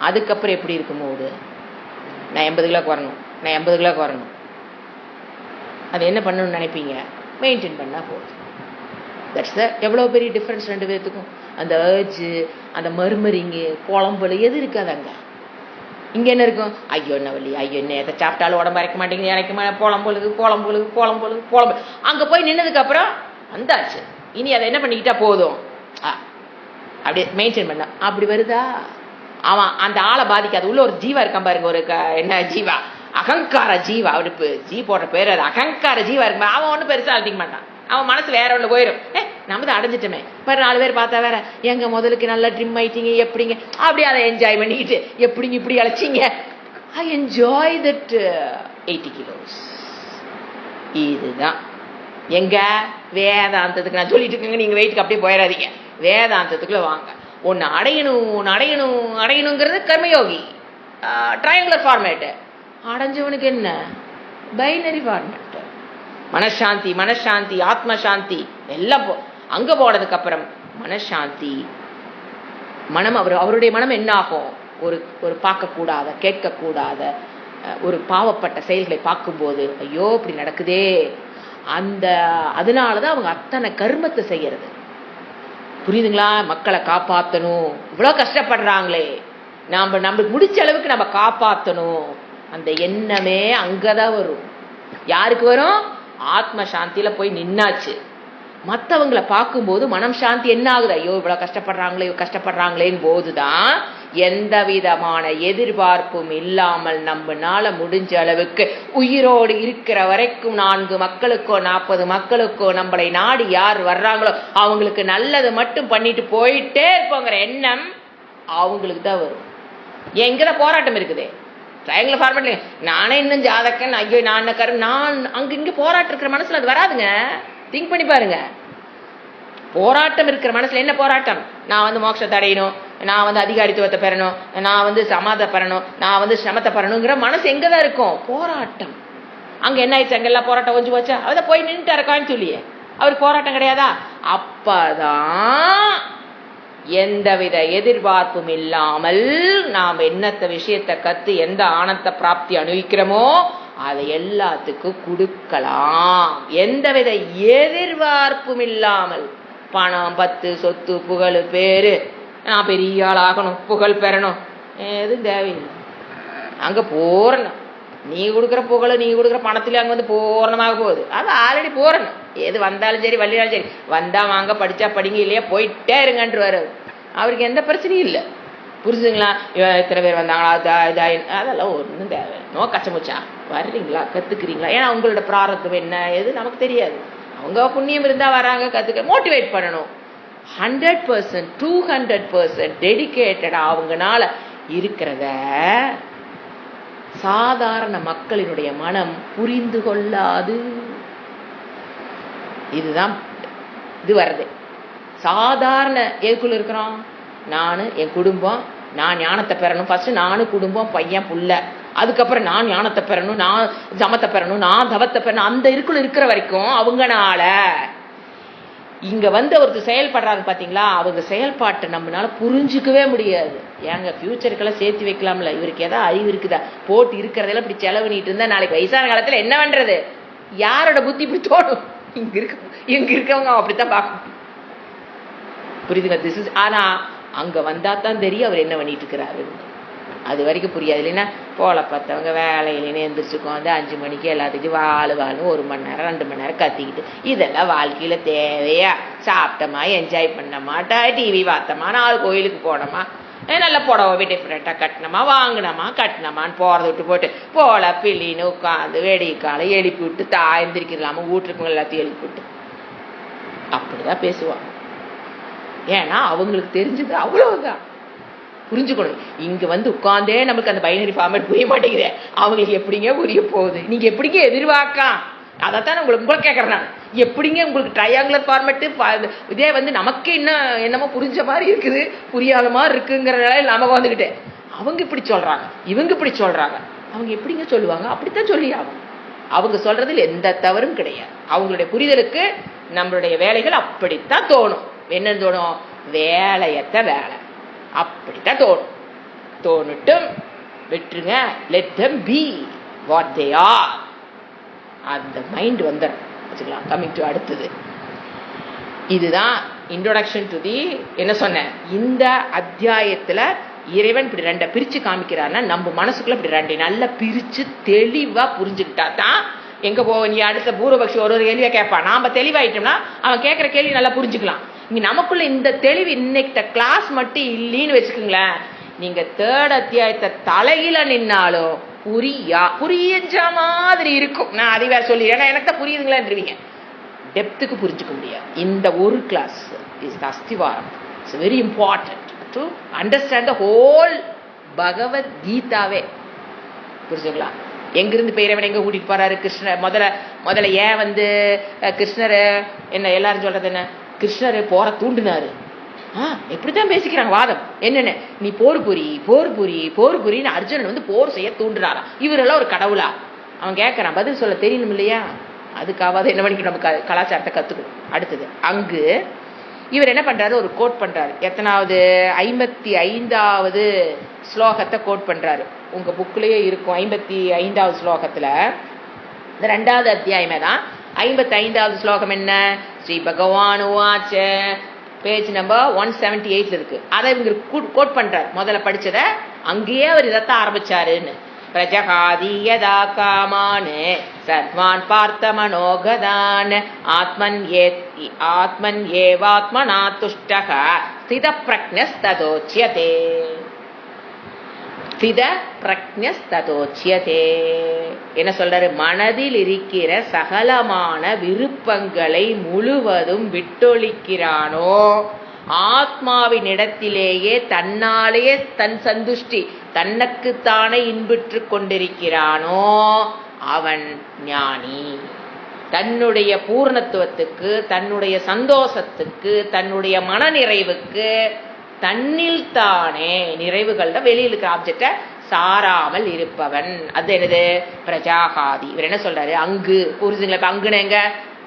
அதுக்கப்புறம் எப்படி இருக்கும் மூடு? நான் 80 கிலோக்கு வரணும், நான் 80 கிலோக்கு வரணும். அது என்ன பண்ணணும்னு நினைப்பீங்க? மெயின்டைன் பண்ணா போதும். தட்ஸ் த எவ்வளோ பெரிய டிஃப்ரென்ஸ் ரெண்டு பேர்த்துக்கும். அந்த ஏர்ஜு, அந்த மறுமறிங்கு, குழம்புல எது இருக்காது அங்கே. இங்கே என்ன இருக்கும்? ஐயோ என்ன வலி, ஐயோ என்ன எதை சாப்பிட்டாலும் உடம்பு இறக்க மாட்டேங்குது, இறக்க புலம்பொழுகு. அங்கே போய் நின்னதுக்கு அப்புறம் வந்தாச்சு, இனி அதை என்ன பண்ணிக்கிட்டா போதும். அப்படியே மெயின்டைன் பண்ண. அப்படி வருதா? அவன் அந்த ஆளை பாதிக்காது. உள்ள ஒரு ஜீவா இருக்கான் பாருங்க, ஒரு என்ன ஜீவா, அகங்கார ஜீவா. அவருக்கு ஜீ போட்ட பேர் அது, அகங்கார ஜீவா இருக்கு. அவன் ஒன்றும் பெருசா அழிக்க மாட்டான். அவன் மனசு வேற ஒன்று போயிடும். நம்ம தான் அடைஞ்சிட்டோமே, பாரு 4 பேர் பார்த்தா வேற எங்க முதலுக்கு நல்லா ட்ரிம் ஆயிட்டீங்க, எப்படிங்க அப்படி அதை என்ஜாய் பண்ணிக்கிட்டு எப்படிங்க இப்படி அழைச்சிங்க. I enjoy that 80 kilos. இதுதான் எங்க வேதாந்தத்துக்கு நான் சொல்லிட்டு இருக்கேங்க. நீங்க வெயிட்டுக்கு அப்படியே போயிடாதீங்க, வேதாந்தத்துக்குள்ள வாங்க. ஒன்னு அடையணும் அடையணும் அடையணுங்கிறது கர்மயோகி ட்ரையாங்குலர் ஃபார்மேட். அடைஞ்சவனுக்கு என்ன பைனரி ஃபார்மேட். மனசாந்தி மனசாந்தி ஆத்ம சாந்தி எல்லாம் அங்க போனதுக்கு அப்புறம் மனசாந்தி. மனம் அவருடைய மனம் என்ன ஆகும்? ஒரு பார்க்கக்கூடாத கேட்கக்கூடாத ஒரு பாவப்பட்ட செயல்களை பார்க்கும்போது ஐயோ இப்படி நடக்குதே, அதனாலதான் அவங்க அத்தனை கர்மத்தை செய்யறது. புரியுதுங்களா? மக்களை காப்பாற்றணும், இவ்வளவு கஷ்டப்படுறாங்களே, நம்மளுக்கு முடிச்ச அளவுக்கு நம்ம காப்பாற்றணும். அந்த எண்ணமே அங்கதான் வரும். யாருக்கு வரும்? ஆத்ம சாந்தியில போய் நின்னாச்சு. மற்றவங்களை பார்க்கும்போது மனம் சாந்தி என்ன ஆகுது? ஐயோ இவ்வளவு கஷ்டப்படுறாங்களேன்னு போதுதான் எந்த விதமான எதிர்பார்ப்பும் இல்லாமல் நம்மனால முடிஞ்ச அளவுக்கு உயிரோடு இருக்கிற வரைக்கும் 4 மக்களுக்கோ 40 மக்களுக்கோ நம்மளை நாடி யார் வர்றாங்களோ அவங்களுக்கு நல்லது மட்டும் பண்ணிட்டு போயிட்டே இருப்போங்கிற எண்ணம் அவங்களுக்கு தான் வரும். எங்கதான் போராட்டம் இருக்குது? ட்ரையாங்குலர் ஃபார்மேட்ல நானே இன்னும் ஜாதகன், ஐயோ நான் நான் அங்க இங்க போராட்டம் இருக்கிற மனசுல அது வராதுங்க. திங்க் பண்ணி பாருங்க. போராட்டம் இருக்கிற மனசுல என்ன போராட்டம்? நான் மோட்சத்தை அடையணும், நான் அதிகாரித்துவத்தை பெறணும், நான் சமாதை பெறணும், நான் சிரமத்தை பெறணுங்கிற மனசு எங்கதான் இருக்கும்? போராட்டம். அங்க என்ன ஆயிடுச்சு? அங்கெல்லாம் போராட்டம் கொஞ்சம் போச்சா? அவதான் போய் நின்றுட்டு இருக்கான்னு சொல்லியே அவருக்கு போராட்டம் கிடையாதா? அப்பதான் எந்தவித எதிர்பார்ப்பும் இல்லாமல் நாம் என்னத்த விஷயத்தை கத்து எந்த ஆனந்த பிராப்தி அனுபவிக்கிறோமோ அதை எல்லாத்துக்கும் கொடுக்கலாம். எந்தவித எதிர்பார்ப்பும் இல்லாமல். பணம், பத்து, சொத்து, புகழ், பேரு, நான் பெரிய ஆள் ஆகணும், புகழ் பெறணும், எதுவும் தேவையில்லை. அங்க பூரணம். நீ கொடுக்குற புகழ், நீ கொடுக்குற பணத்துல அங்க பூரணமாக போகுது. அது ஆல்ரெடி பூரணம். எது வந்தாலும் சரி வள்ளினாலும் சரி, வந்தா வாங்க, படிச்சா படிங்க, இல்லையா போயிட்டே இருங்கன்றுவாரு. அவருக்கு எந்த பிரச்சனையும் இல்லை. புரிஞ்சுங்களா? எத்தனை பேர் வந்தாங்களா அதெல்லாம் ஒன்றும் தேவை. நோ கச்சமுச்சா வர்றீங்களா, கத்துக்கிறீங்களா? ஏன்னா உங்களோட பிராரத்தம் என்ன எது நமக்கு தெரியாது. அவங்க புண்ணியம் இருந்தா வராங்க, கத்துக்க மோட்டிவேட் பண்ணணும். 100% 200% டெடிகேட்டடா அவங்கனால இருக்கிறத சாதாரண மக்களினுடைய மனம் புரிந்து கொள்ளாது. இதுதான் இது வருது. சாதாரண எதுக்குள்ள இருக்கிறோம்? நான் என் குடும்பம், நான் ஞானத்தை பெறணும். ஃபர்ஸ்ட் நானும் குடும்பம், பையன், புள்ள, அதுக்கப்புறம் நான் ஞானத்தை பெறணும், நான் ஜமத்தை பெறணும், நான் தவத்தை பெறணும். அந்த இருக்குள்ள இருக்கிற வரைக்கும் அவங்கனால இங்க ஒருத்தர் செயல்படுறாங்க பாத்தீங்களா, அவங்க செயல்பாட்டை நம்மளால புரிஞ்சுக்கவே முடியாது. ஏங்க ஃபியூச்சருக்கெல்லாம் சேர்த்து வைக்கலாம்ல, இவருக்கு ஏதாவது அறிவு இருக்குதா? போட்டு இருக்கிறதெல்லாம் இப்படி செலவு பண்ணிட்டு இருந்தா நாளைக்கு வயசான காலத்துல என்ன பண்றது? யாரோட புத்தி இப்படி தோணும்? இங்க இருக்கவங்க அப்படித்தான் பார்க்கணும். புரியுதுங்க? This is. ஆனா அங்க வந்தா தான் தெரியும் அவர் என்ன பண்ணிட்டு இருக்கிறாரு. அது வரைக்கும் புரியாது. இல்லைன்னா போல பார்த்தவங்க வேலையிலேன்னு எந்திரிச்சுக்கும் 5 மணிக்கு எல்லாத்துக்கும் வாழ்னு 1 மணி நேரம் 2 மணி நேரம் கத்திக்கிட்டு, இதெல்லாம் வாழ்க்கையில தேவையா? சாப்பிட்டோமா, என்ஜாய் பண்ணோமா, டிவி பார்த்தோமா, 4 கோயிலுக்கு போனோமா, நல்ல புடவை டிஃப்ரெண்டா கட்டினோமா, வாங்கினோமா, கட்டினோமான்னு போறதை விட்டு போட்டு போல பிள்ளின்னு உட்காந்து வெடிக்கால எழுப்பி விட்டு எந்திரிக்கலாம வீட்டுக்கு எல்லாத்தையும் எழுப்பி விட்டு அப்படிதான் பேசுவாங்க. ஏன்னா அவங்களுக்கு தெரிஞ்சது அவ்வளவுதான். புரிஞ்சுக்கணும். இங்க உட்கார்ந்தே நமக்கு அந்த பைனரி ஃபார்மேட் புரிய மாட்டேங்குது. அவங்களுக்கு எப்படிங்க புரிய போகுது? நீங்க எப்படிங்க எதிர்பார்க்கலாம்? அதைத்தான் உங்களை கேட்கறேன் நான். எப்படிங்க உங்களுக்கு ட்ரையாங்குலர் ஃபார்மேட்டு இதே நமக்கு என்னமோ புரிஞ்ச மாதிரி இருக்குது, புரியாத மாதிரி இருக்குங்கிறனால நமக்கு வந்துகிட்டு அவங்க இப்படி சொல்றாங்க, இவங்க இப்படி சொல்றாங்க. அவங்க எப்படிங்க சொல்லுவாங்க? அப்படித்தான் சொல்லி ஆகும். அவங்க சொல்றதுல எந்த தவறும் கிடையாது. அவங்களுடைய புரிதலுக்கு நம்மளுடைய வேலைகள் அப்படித்தான் தோணும். என்னன்னு தோணும்? வேலையத்த வேலை அப்படித்தான் தோணும். தோணுட்டும், விட்டுருங்க. Let them be what they are. அந்த மைண்ட் வந்துடும். வச்சுக்கலாம். கமிங் டு அடுத்தது. இதுதான் இன்ட்ரோடக்ஷன் டு தி. என்ன சொன்னேன்? இந்த அத்தியாயத்துல இறைவன் இப்படி 2 பிரிச்சு காமிக்கிறாருன்னா நம்ம மனசுக்குள்ள இப்படி 2 நல்லா பிரிச்சு தெளிவா புரிஞ்சுக்கிட்டா தான் எங்க போக. நீ அடுத்த பூர்வபக்ஷி ஒரு கேள்வியா கேட்பான். நாம தெளிவாயிட்டோம்னா அவன் கேட்கிற கேள்வி நல்லா புரிஞ்சுக்கலாம். இங்க நமக்குள்ள இந்த தெளிவு இன்னைக்கு கிளாஸ் மட்டும் இல்லைன்னு வச்சுக்கோங்களேன், நீங்க 3rd அத்தியாயத்தை தலையில நின்னாலும் புரியுற மாதிரி இருக்கும். நான் அதை வேற சொல்லி, ஏன்னா எனக்கு தான் புரியுதுங்களான்றீங்க, டெப்த்துக்கு புரிஞ்சுக்க முடியாது. இந்த ஒரு கிளாஸ் இஸ் த அஸ்திவாரம். It's very important to understand the whole பகவத்கீதாவே. புரிஞ்சுங்களா? எங்கிருந்து இறைவன் எங்க கூட்டிட்டு போறாரு? கிருஷ்ணர் முதல்ல ஏன் கிருஷ்ணர் என்ன எல்லாரும் சொல்றது என்ன, கிருஷ்ணர் போற தூண்டினாரு. எப்படித்தான் பேசிக்கிறாங்க வாதம். என்னென்ன, நீ போர் புரின்னு அர்ஜுனன் போர் செய்ய தூண்டுறாராம். இவரெல்லாம் ஒரு கடவுளா? அவன் கேட்கறான், பதில் சொல்ல தெரியணும் இல்லையா? அதுக்காவது என்ன பண்ணிக்கணும், நம்ம கலாச்சாரத்தை கத்துக்கணும். அடுத்தது அங்கு இவர் என்ன பண்றாரு, ஒரு கோட் பண்றாரு. எத்தனாவது? 55வது ஸ்லோகத்தை கோட் பண்றாரு. உங்க புக்லயே இருக்கும் 55வது ஸ்லோகத்துல. இந்த 2வது அத்தியாயமே தான். 55வது ஸ்லோகம் என்ன? ஸ்ரீ பகவான் வாச்ச, பேஜ் நம்பர் 178 இருக்கு. அதை இவங்க கோட் பண்றாரு. முதல்ல படிச்சத அங்கேயே அவர் இதைத்தான் ஆரம்பிச்சாருன்னு. பிரஜகாதி யதா காமான் சர்வான் பார்த்த மனோகதான் ஆத்மன் ஏவாத்மனா துஷ்டக ஸ்தித பிரக்ஞஸ்ததோச்யதே. என்ன சொல்றாரு? மனதில் இருக்கிற சகலமான விருப்பங்களை முழுவதும் விட்டொழிக்கிறானோ, ஆத்மாவின் இடத்திலேயே தன்னாலேயே தன் சந்துஷ்டி தன்னுக்குத்தானே இன்புற்று கொண்டிருக்கிறானோ அவன் ஞானி. தன்னுடைய பூர்ணத்துவத்துக்கு, தன்னுடைய சந்தோஷத்துக்கு, தன்னுடைய மன நிறைவுக்கு தன்னில் தானே நிறைவுகள் தான் வெளியில் இருக்கிற ஆப்ஜெக்ட சாராமல் இருப்பவன். அது என்னது? பிரஜாகாதி. இவர் என்ன சொல்றாரு? அங்கு புரிஞ்சுங்களா? அங்குனங்க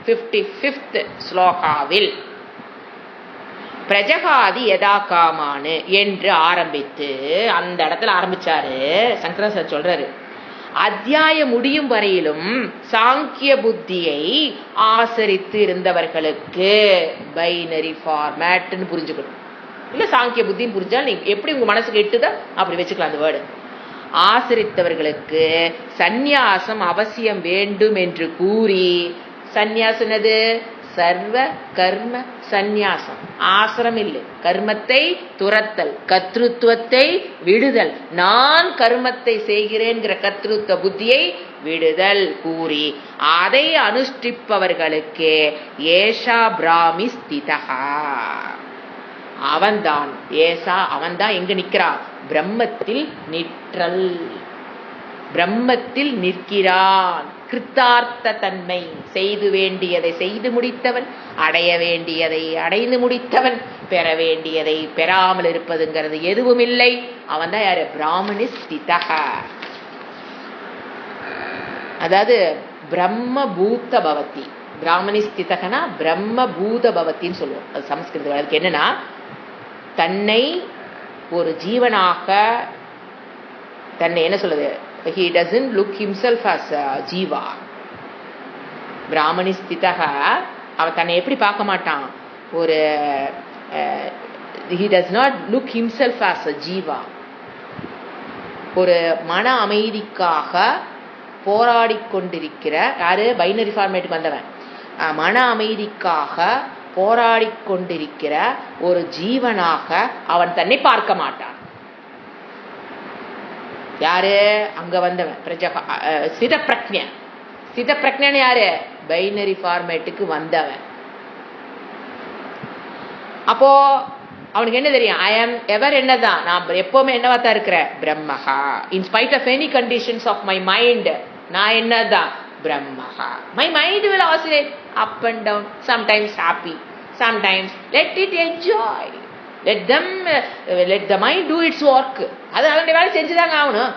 55th ஸ்லோகாவில் பிரஜகாதி யதா காமானு என்று ஆரம்பித்து அந்த இடத்துல ஆரம்பிச்சாரு. சங்கராச்சாரியர் சொல்றாரு, அத்தியாயம் முடியும் வரையிலும் சாங்கிய புத்தியை ஆசரித்து இருந்தவர்களுக்கு பைனரி ஃபார்மேட்னு புரிஞ்சுக்கணும். இல்ல சாங்கிய புத்தின்னு புரிஞ்சால் நீங்க எப்படி உங்க மனசுக்கு எட்டுதோ அப்படி வச்சுக்கலாம். அந்த வேர்டு ஆசரித்தவர்களுக்கு சந்நியாசம் அவசியம் வேண்டும் என்று கூறி, சந்நியாசம் என்னது? சர்வ கர்ம சந்நியாசம். ஆசிரம் இல்லை, கர்மத்தை துரத்தல், கர்த்திருவத்தை விடுதல், நான் கர்மத்தை செய்கிறேன்கிற கர்த்திருவ புத்தியை விடுதல் கூறி அதை அனுஷ்டிப்பவர்களுக்கு ஏஷா பிராமி ஸ்திதஹா, அவன்தான் ஏசா, அவன்தான் எங்க நிற்கிறான்? பிரம்மத்தில் நிற்றல், பிரம்மத்தில் நிற்கிறான். கிருத்தார்த்த தன்மை, செய்து வேண்டியதை செய்து முடித்தவன், அடைய வேண்டியதை அடைந்து முடித்தவன், பெற வேண்டியதை பெறாமல் இருப்பதுங்கிறது எதுவும் இல்லை. அவன் தான் யாரு? பிராமணி ஸ்திதஹ. அதாவது பிரம்ம பூத பவதி. பிராமணி ஸ்திதகனா பிரம்ம பூத பவத்தின்னு சொல்லுவோம். அது சமஸ்கிருதம். அதுக்கு என்னன்னா, தன்னை ஒரு ஜீவனாக, தன்னை என்ன சொல்லுது? He doesn't look himself as a Jeeva. Brahmani ஸ்திதக, அவன் தன்னை எப்படி பார்க்க மாட்டான்? ஒரு he does not look himself as a Jeeva. ஒரு மன அமைதிக்காக போராடி கொண்டிருக்கிற யாரு? பைனரி ஃபார்மேட்டுக்கு வந்தவன். மன அமைதிக்காக போராடி கொண்டிருக்கிற ஒரு ஜீவனாக அவன் தன்னை பார்க்க மாட்டான். யாரு? அங்க வந்தவன் சித பிரக்ஞ. சித பிரக்ஞன் யாரு? பைனரி ஃபார்மேட்டுக்கு வந்தவன். அப்போ அவனுக்கு என்ன தெரியும்? ஐ ஆம் எவர், என்னதான் நான் எப்பவுமே என்னவாத்தான் இருக்கிறேன்? பிரம்மஹா. In spite of any conditions of my mind, நான் என்னதான்? பிரம்மஹா. My mind will oscillate up and down, sometimes happy, sometimes let it enjoy. Let the mind do its work. அது அதனுடைய வேலை செஞ்சுதாங்க ஆகணும்.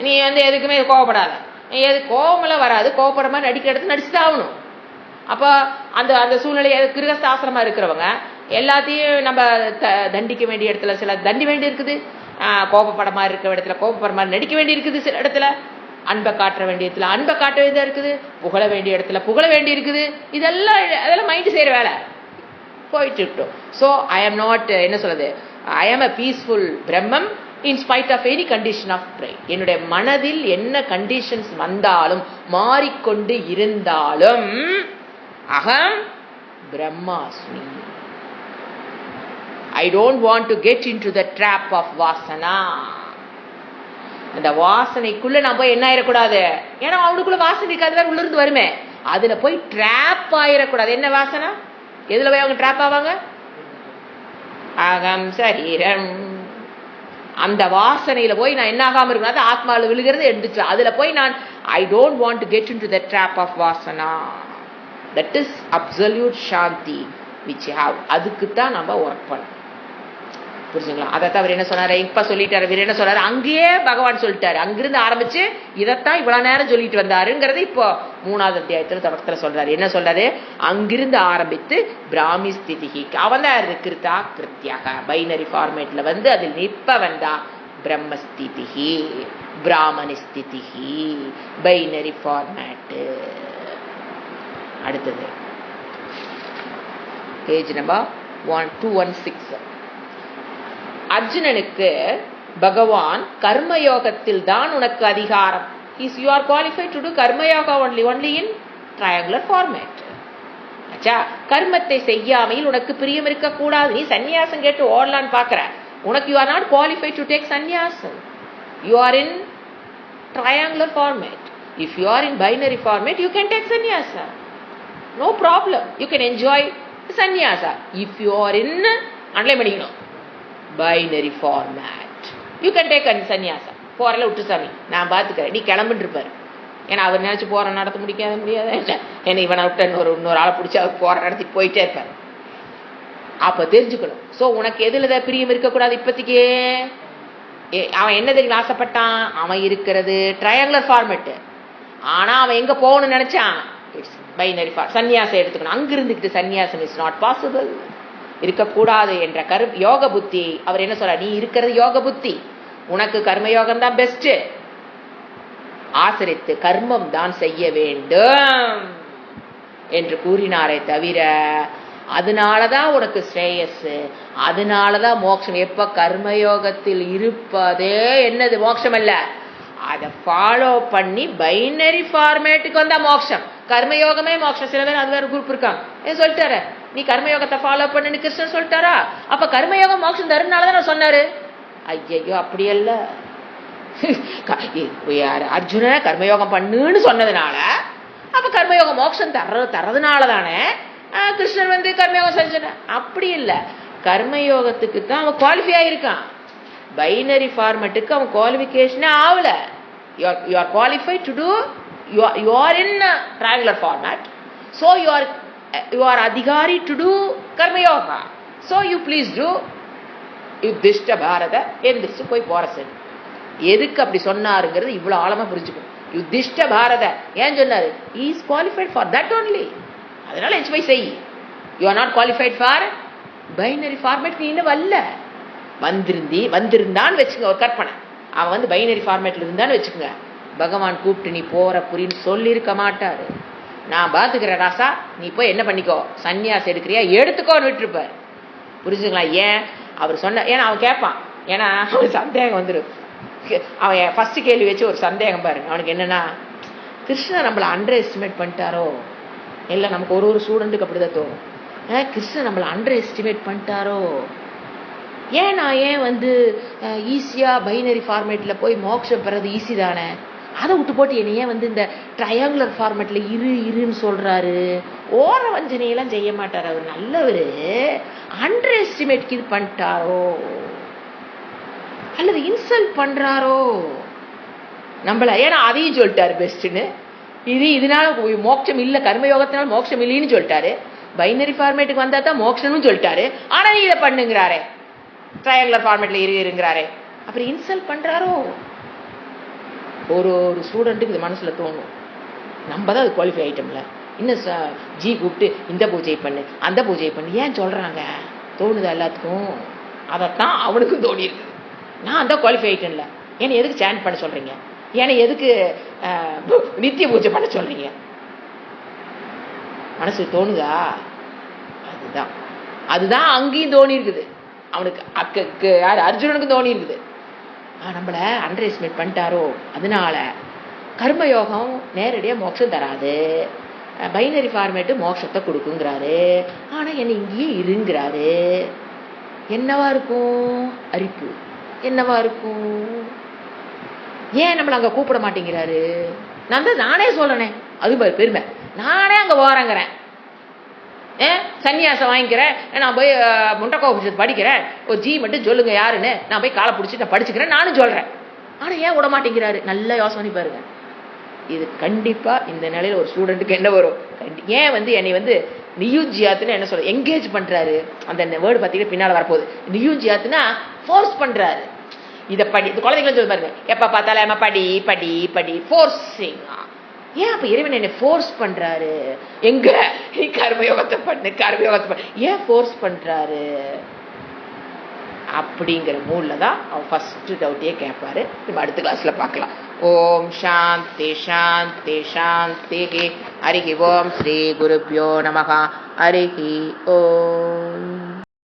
நீ எதுக்குமே கோவப்படாத. எது கோவமெல்லாம் வராது, கோவப்படுற மாதிரி நடிக்கிற இடத்துல நடிச்சுதான் ஆகணும். அப்போ அந்த சூழ்நிலை, கிரகஸ்தாசிரமா இருக்கிறவங்க எல்லாத்தையும் நம்ம தண்டிக்க வேண்டிய இடத்துல சில தண்டி வேண்டி இருக்குது. கோபப்பட மாதிரி இருக்கிற இடத்துல கோபப்படுற மாதிரி நடிக்க வேண்டி இருக்குது. சில இடத்துல அன்பை காட்ட வேண்டிய இடத்துல அன்பை காட்ட வேண்டியதா இருக்குது. புகழ வேண்டிய இடத்துல புகழ வேண்டி இருக்குது. அதெல்லாம் மைண்டு செய்யற வேலை போயிட்டு இருக்கட்டும். ஸோ ஐ ஆம் நாட், என்ன சொல்றது, ஐ ஆம் a peaceful Brahman in spite of any condition of brain. என்னுடைய மனதில் என்ன கண்டிஷன்ஸ் வந்தாலும், மாறிக்கொண்டு இருந்தாலும், அகம் பிரம்மாஸ்மி. I don't want to get into the trap of vasana. அந்த வாசனைக்குள்ள நான் போய் என்ன ஆயிடக்கூடாது, ஏன்னா அவனுக்குள்ள வாசனை இருக்காது, வேற உள்ள இருந்து வருமே, அதுல போய் ட்ராப் ஆயிடக்கூடாது. என்ன வாசனை, எதுல போய் அவங்க ட்ராப் ஆவாங்க, அகம் சரீரம். அந்த வாசனையில போய் நான் என்ன ஆகாம இருக்கணும், ஆத்மாவில் விழுகிறது எடுத்துச்சு, அதுல போய் நான் I don't want to get into the trap of vasana. That is absolute shanti which have. அதுக்கு தான் நம்ம ஒர்க் பண்ணணும். புரிஞ்சுங்களா? அதைத்தான் அவர் என்ன சொன்னாரு, இப்ப சொல்லிட்டாரு. இவர் என்ன சொன்னாரு, அங்கேயே பகவான் சொல்லிட்டாரு, அங்கிருந்து ஆரம்பிச்சு இதைத்தான் இவ்வளவு நேரம் சொல்லிட்டு வந்தாருங்கிறது இப்போ 3வது அத்தியாயத்துல தொடக்கத்துல சொல்றாரு. என்ன சொல்றாரு, அங்கிருந்து ஆரம்பித்து பிராமி ஸ்திதிகி, அவன் தான் கிருத்தா கிருத்தியாக, பைனரி ஃபார்மேட்ல வந்து அதில் நிற்பவன் தான் பிரம்மஸ்திதிகி, பிராமணி ஸ்திதிகி, பைனரி ஃபார்மேட். அடுத்தது பேஜ் நம்பர் 216. அர்ஜுனனுக்கு பகவான் கர்மயோகத்தில் தான் உனக்கு அதிகாரம். You are qualified to do karma yoga only in triangular format. அச்சா, கர்மத்தை செய்யாமையில் உனக்கு பிரியம் இருக்க கூடாது. நீ சன்னியாசம் கேட்டு ஓடலான்னு பாக்குற, உனக்கு you are not qualified to take sannyasam. You are in triangular format. If you are in binary format, you can take sannyasa. No problem. You can enjoy sannyasa. If you are in binary format, you can take sannyasa. போறல விட்டு சாமி நான் பாத்துக்கிறேன், நீ கிளம்பிட்டு இருப்பாரு. ஏன்னா அவர் நினைச்சு போற நடத்த முடியாது என்ன இவனை விட்டு இன்னொரு ஆளை பிடிச்சி அவர் போற நடத்திட்டு போயிட்டே இருப்பாரு. அப்ப தெரிஞ்சுக்கணும். சோ உனக்கு எதுலதான் பிரியம் இருக்கக்கூடாது இப்பத்திக்கே. அவன் என்ன தெரியும் ஆசைப்பட்டான், அவன் இருக்கிறது ட்ரையாங்குலர் ஃபார்மேட். ஆனா அவன் எங்க போகணும்னு நினைச்சான், பைனரி ஃபார்ம், சன்னியாசம் எடுத்துக்கணும். அங்க இருந்துக்கிட்டு சன்னியாசம் இஸ் நாட் பாசிபிள், இருக்கக்கூடாது என்ற யோக புத்தி. அவர் என்ன சொல்ற, நீ இருக்கிறது யோக புத்தி, உனக்கு கர்மயோகம் தான் பெஸ்ட். ஆசிரித்து கர்மம் தான் செய்ய வேண்டும் என்று கூறினாரே தவிர, அதனாலதான் உனக்கு ஸ்ரேயஸ், அதனாலதான் மோட்சம். எப்ப கர்மயோகத்தில் இருப்பதே என்னது மோட்சம் அல்ல, அதை ஃபாலோ பண்ணி பைனரி ஃபார்மேட்டுக்கு வந்தா மோட்சம். கர்மயோகமே மோட்சம். சில பேர் அது வேற குரூப் இருக்காங்க, ஏன் சொல்லிட்டாரு நீ கர்மயோகத்தை ஃபாலோ பண்ணுன்னு கிருஷ்ணன் சொல்லிட்டாரா, அப்ப கர்மயோகம் மோட்சம் தருனாலதான் நான் சொன்னாரு. ஐயோ அப்படியல்ல, அர்ஜுன கர்மயோகம் பண்ணுன்னு சொன்னதுனால அப்ப கர்மயோகம் மோட்சம் தர்றதுனால தானே கிருஷ்ணன் வந்து கர்மயோகம் செஞ்சன. அப்படி இல்ல, கர்மயோகத்துக்கு தான் அவன் குவாலிஃபை ஆயிருக்கான், பைனரி ஃபார்மேட்டுக்கு அவன் குவாலிஃபிகேஷனே ஆகல. You are qualified to do, you are in triangular format, so you are adhikari to do karma yoga, so you please do யுதிஷ்ட பாரத எந்திரிச்சு போய் போற சரி. எதுக்கு அப்படி சொன்னாருங்கிறது இவ்வளவு ஆழமா புரிஞ்சுக்கணும். யுதிஷ்ட பாரத ஏன் சொன்னாரு, he is qualified for that only, அதனால எஞ்சி போய் செய். you are not qualified for binary format. நீ இன்னும் வரல, வந்திருந்தான்னு வச்சுங்க ஒரு கற்பனை, அவன் வந்து பைனரி ஃபார்மேட்ல இருந்தான்னு வச்சுக்கோங்க, பகவான் கூப்பிட்டு நீ போற புரின்னு சொல்லி இருக்க மாட்டாரு. நான் பாத்துக்கிறேன் ராசா, நீ போய் என்ன பண்ணிக்கோ, சன்னியாசம் எடுக்கிறியா எடுத்துக்கோன்னு விட்டுருப்பாரு. புரிஞ்சுங்களா? ஏன் அவர் சொன்ன, ஏன்னா அவன் கேட்பான், ஏன்னா அவன் சந்தேகம் வந்துடும். அவன் ஃபர்ஸ்ட் கேள்வி வச்சு ஒரு சந்தேகம் பாருங்க அவனுக்கு என்னன்னா, கிருஷ்ணன் நம்மளை அண்டர் எஸ்டிமேட் பண்ணிட்டாரோ, இல்லை நமக்கு ஒரு ஸ்டூடெண்ட்டுக்கு அப்படிதான் தோணும், கிருஷ்ணன் நம்மளை அண்டர் எஸ்டிமேட் பண்ணிட்டாரோ, ஏன் வந்து ஈஸியா பைனரி ஃபார்மேட்ல போய் மோட்சம் பெறது ஈஸி தானே, அதை விட்டு போட்டு என்ன ஏன் வந்து இந்த ட்ரையாங்குலர் ஃபார்மேட்ல இருன்னு சொல்றாரு. ஓர வஞ்சனையெல்லாம் செய்ய மாட்டாரு அவர், நல்லவரு. அண்டர் எஸ்டிமேட் இது பண்ணிட்டாரோ அல்லது இன்சல்ட் பண்றாரோ நம்மள, ஏன்னா அதையும் சொல்லிட்டாரு பெஸ்ட்னு. இதனால மோட்சம் இல்ல, கர்மயோகத்தினால மோட்சம் இல்லைன்னு சொல்லிட்டாரு, பைனரி ஃபார்மேட்டுக்கு வந்தா தான் மோட்சம்னு சொல்லிட்டாரு. ஆனா நீ இதை பண்ணுங்கிறாரே, ட்ரையாங்குலர் ஃபார்மேட்ல இருங்கிறாரே, அப்புறம் இன்சல்ட் பண்றாரோ. ஒரு ஸ்டூடெண்ட்டுக்கு இது மனசுல தோணும், நம்ம தான் அது குவாலிஃபை ஆயிட்டோம்ல, இன்னும் ஜி கூப்பிட்டு இந்த பூஜை பண்ணு அந்த பூஜை பண்ணு ஏன் சொல்றாங்க, தோணுதா எல்லாத்துக்கும்? அதைத்தான் அவனுக்கும் தோணி இருக்கு, நான் தான் குவாலிஃபை ஆயிட்டேன்ல, ஏன்னா எதுக்கு சாண்ட் பண்ண சொல்றீங்க, ஏன்னா எதுக்கு நித்திய பூஜை பண்ண சொல்றீங்க, மனசு தோணுதா? அதுதான் அங்கேயும் தோணி இருக்குது அவனுக்கு, யாரு அர்ஜுனனுக்கும் தோணி இருக்குது. நம்மள அண்டர் எஸ்டிமேட் பண்ணிட்டாரோ, அதனால கர்மயோகம் நேரடியா மோட்சம் தராது, பைனரி ஃபார்மேட்டு மோட்சத்தை கொடுக்குங்கிறாரு, ஆனா என்ன இங்கேயே இருங்கிறாரு. என்னவா இருக்கும்? அரிப்பு. என்னவா இருக்கும்? ஏன் நம்மள அங்க கூப்பிட மாட்டேங்கிறாரு? நானே சொல்லனே, அது பெருமை. நானே அங்க போறேங்கிறேன், சன்னியாசம் வாங்கிக்கிறேன், நான் போய் முண்டக்கோ படிக்கிறேன், ஒரு ஜி மட்டும் சொல்லுங்க யாருன்னு, நான் போய் காலை பிடிச்சி நான் படிச்சுக்கிறேன் நானும் சொல்றேன். ஆனா ஏன் விட மாட்டேங்கிறாரு? நல்லா யோசனை பண்ணி பாருங்க. இது கண்டிப்பா இந்த நிலையில ஒரு ஸ்டூடெண்ட்டுக்கு என்ன வரும்? ஏன் என்னை நியூஜியாத்துன்னு என்ன சொல்ற, என்கேஜ் பண்றாரு. அந்த வேர்டு பார்த்தீங்கன்னா பின்னால வரப்போகுது. நியூஜியாத்துனா ஃபோர்ஸ் பண்றாரு. இதை படி, இந்த குழந்தைங்களும் சொல்லி பாருங்க, எப்ப பார்த்தாலும் ஏமா படி படி படி, ஃபோர்ஸிங். ஏன் அப்ப இறைவன் என்ன ஃபோர்ஸ் பண்றாரு? எங்க கர்மயோகத்தை பண்ணு, கர்மயோகத்தை பண்ணு, ஏன் ஃபோர்ஸ் பண்றாரு? அப்படிங்கிற மூட்ல தான் அவர் ஃபர்ஸ்ட் டவுட்டே கேட்பாரு. நம்ம அடுத்த கிளாஸ்ல பார்க்கலாம். ஓம் சாந்தி சாந்தி சாந்தி. ஹரிஹி ஓம் ஸ்ரீ குருப்யோ நமஹ. ஹரிஹி ஓம்.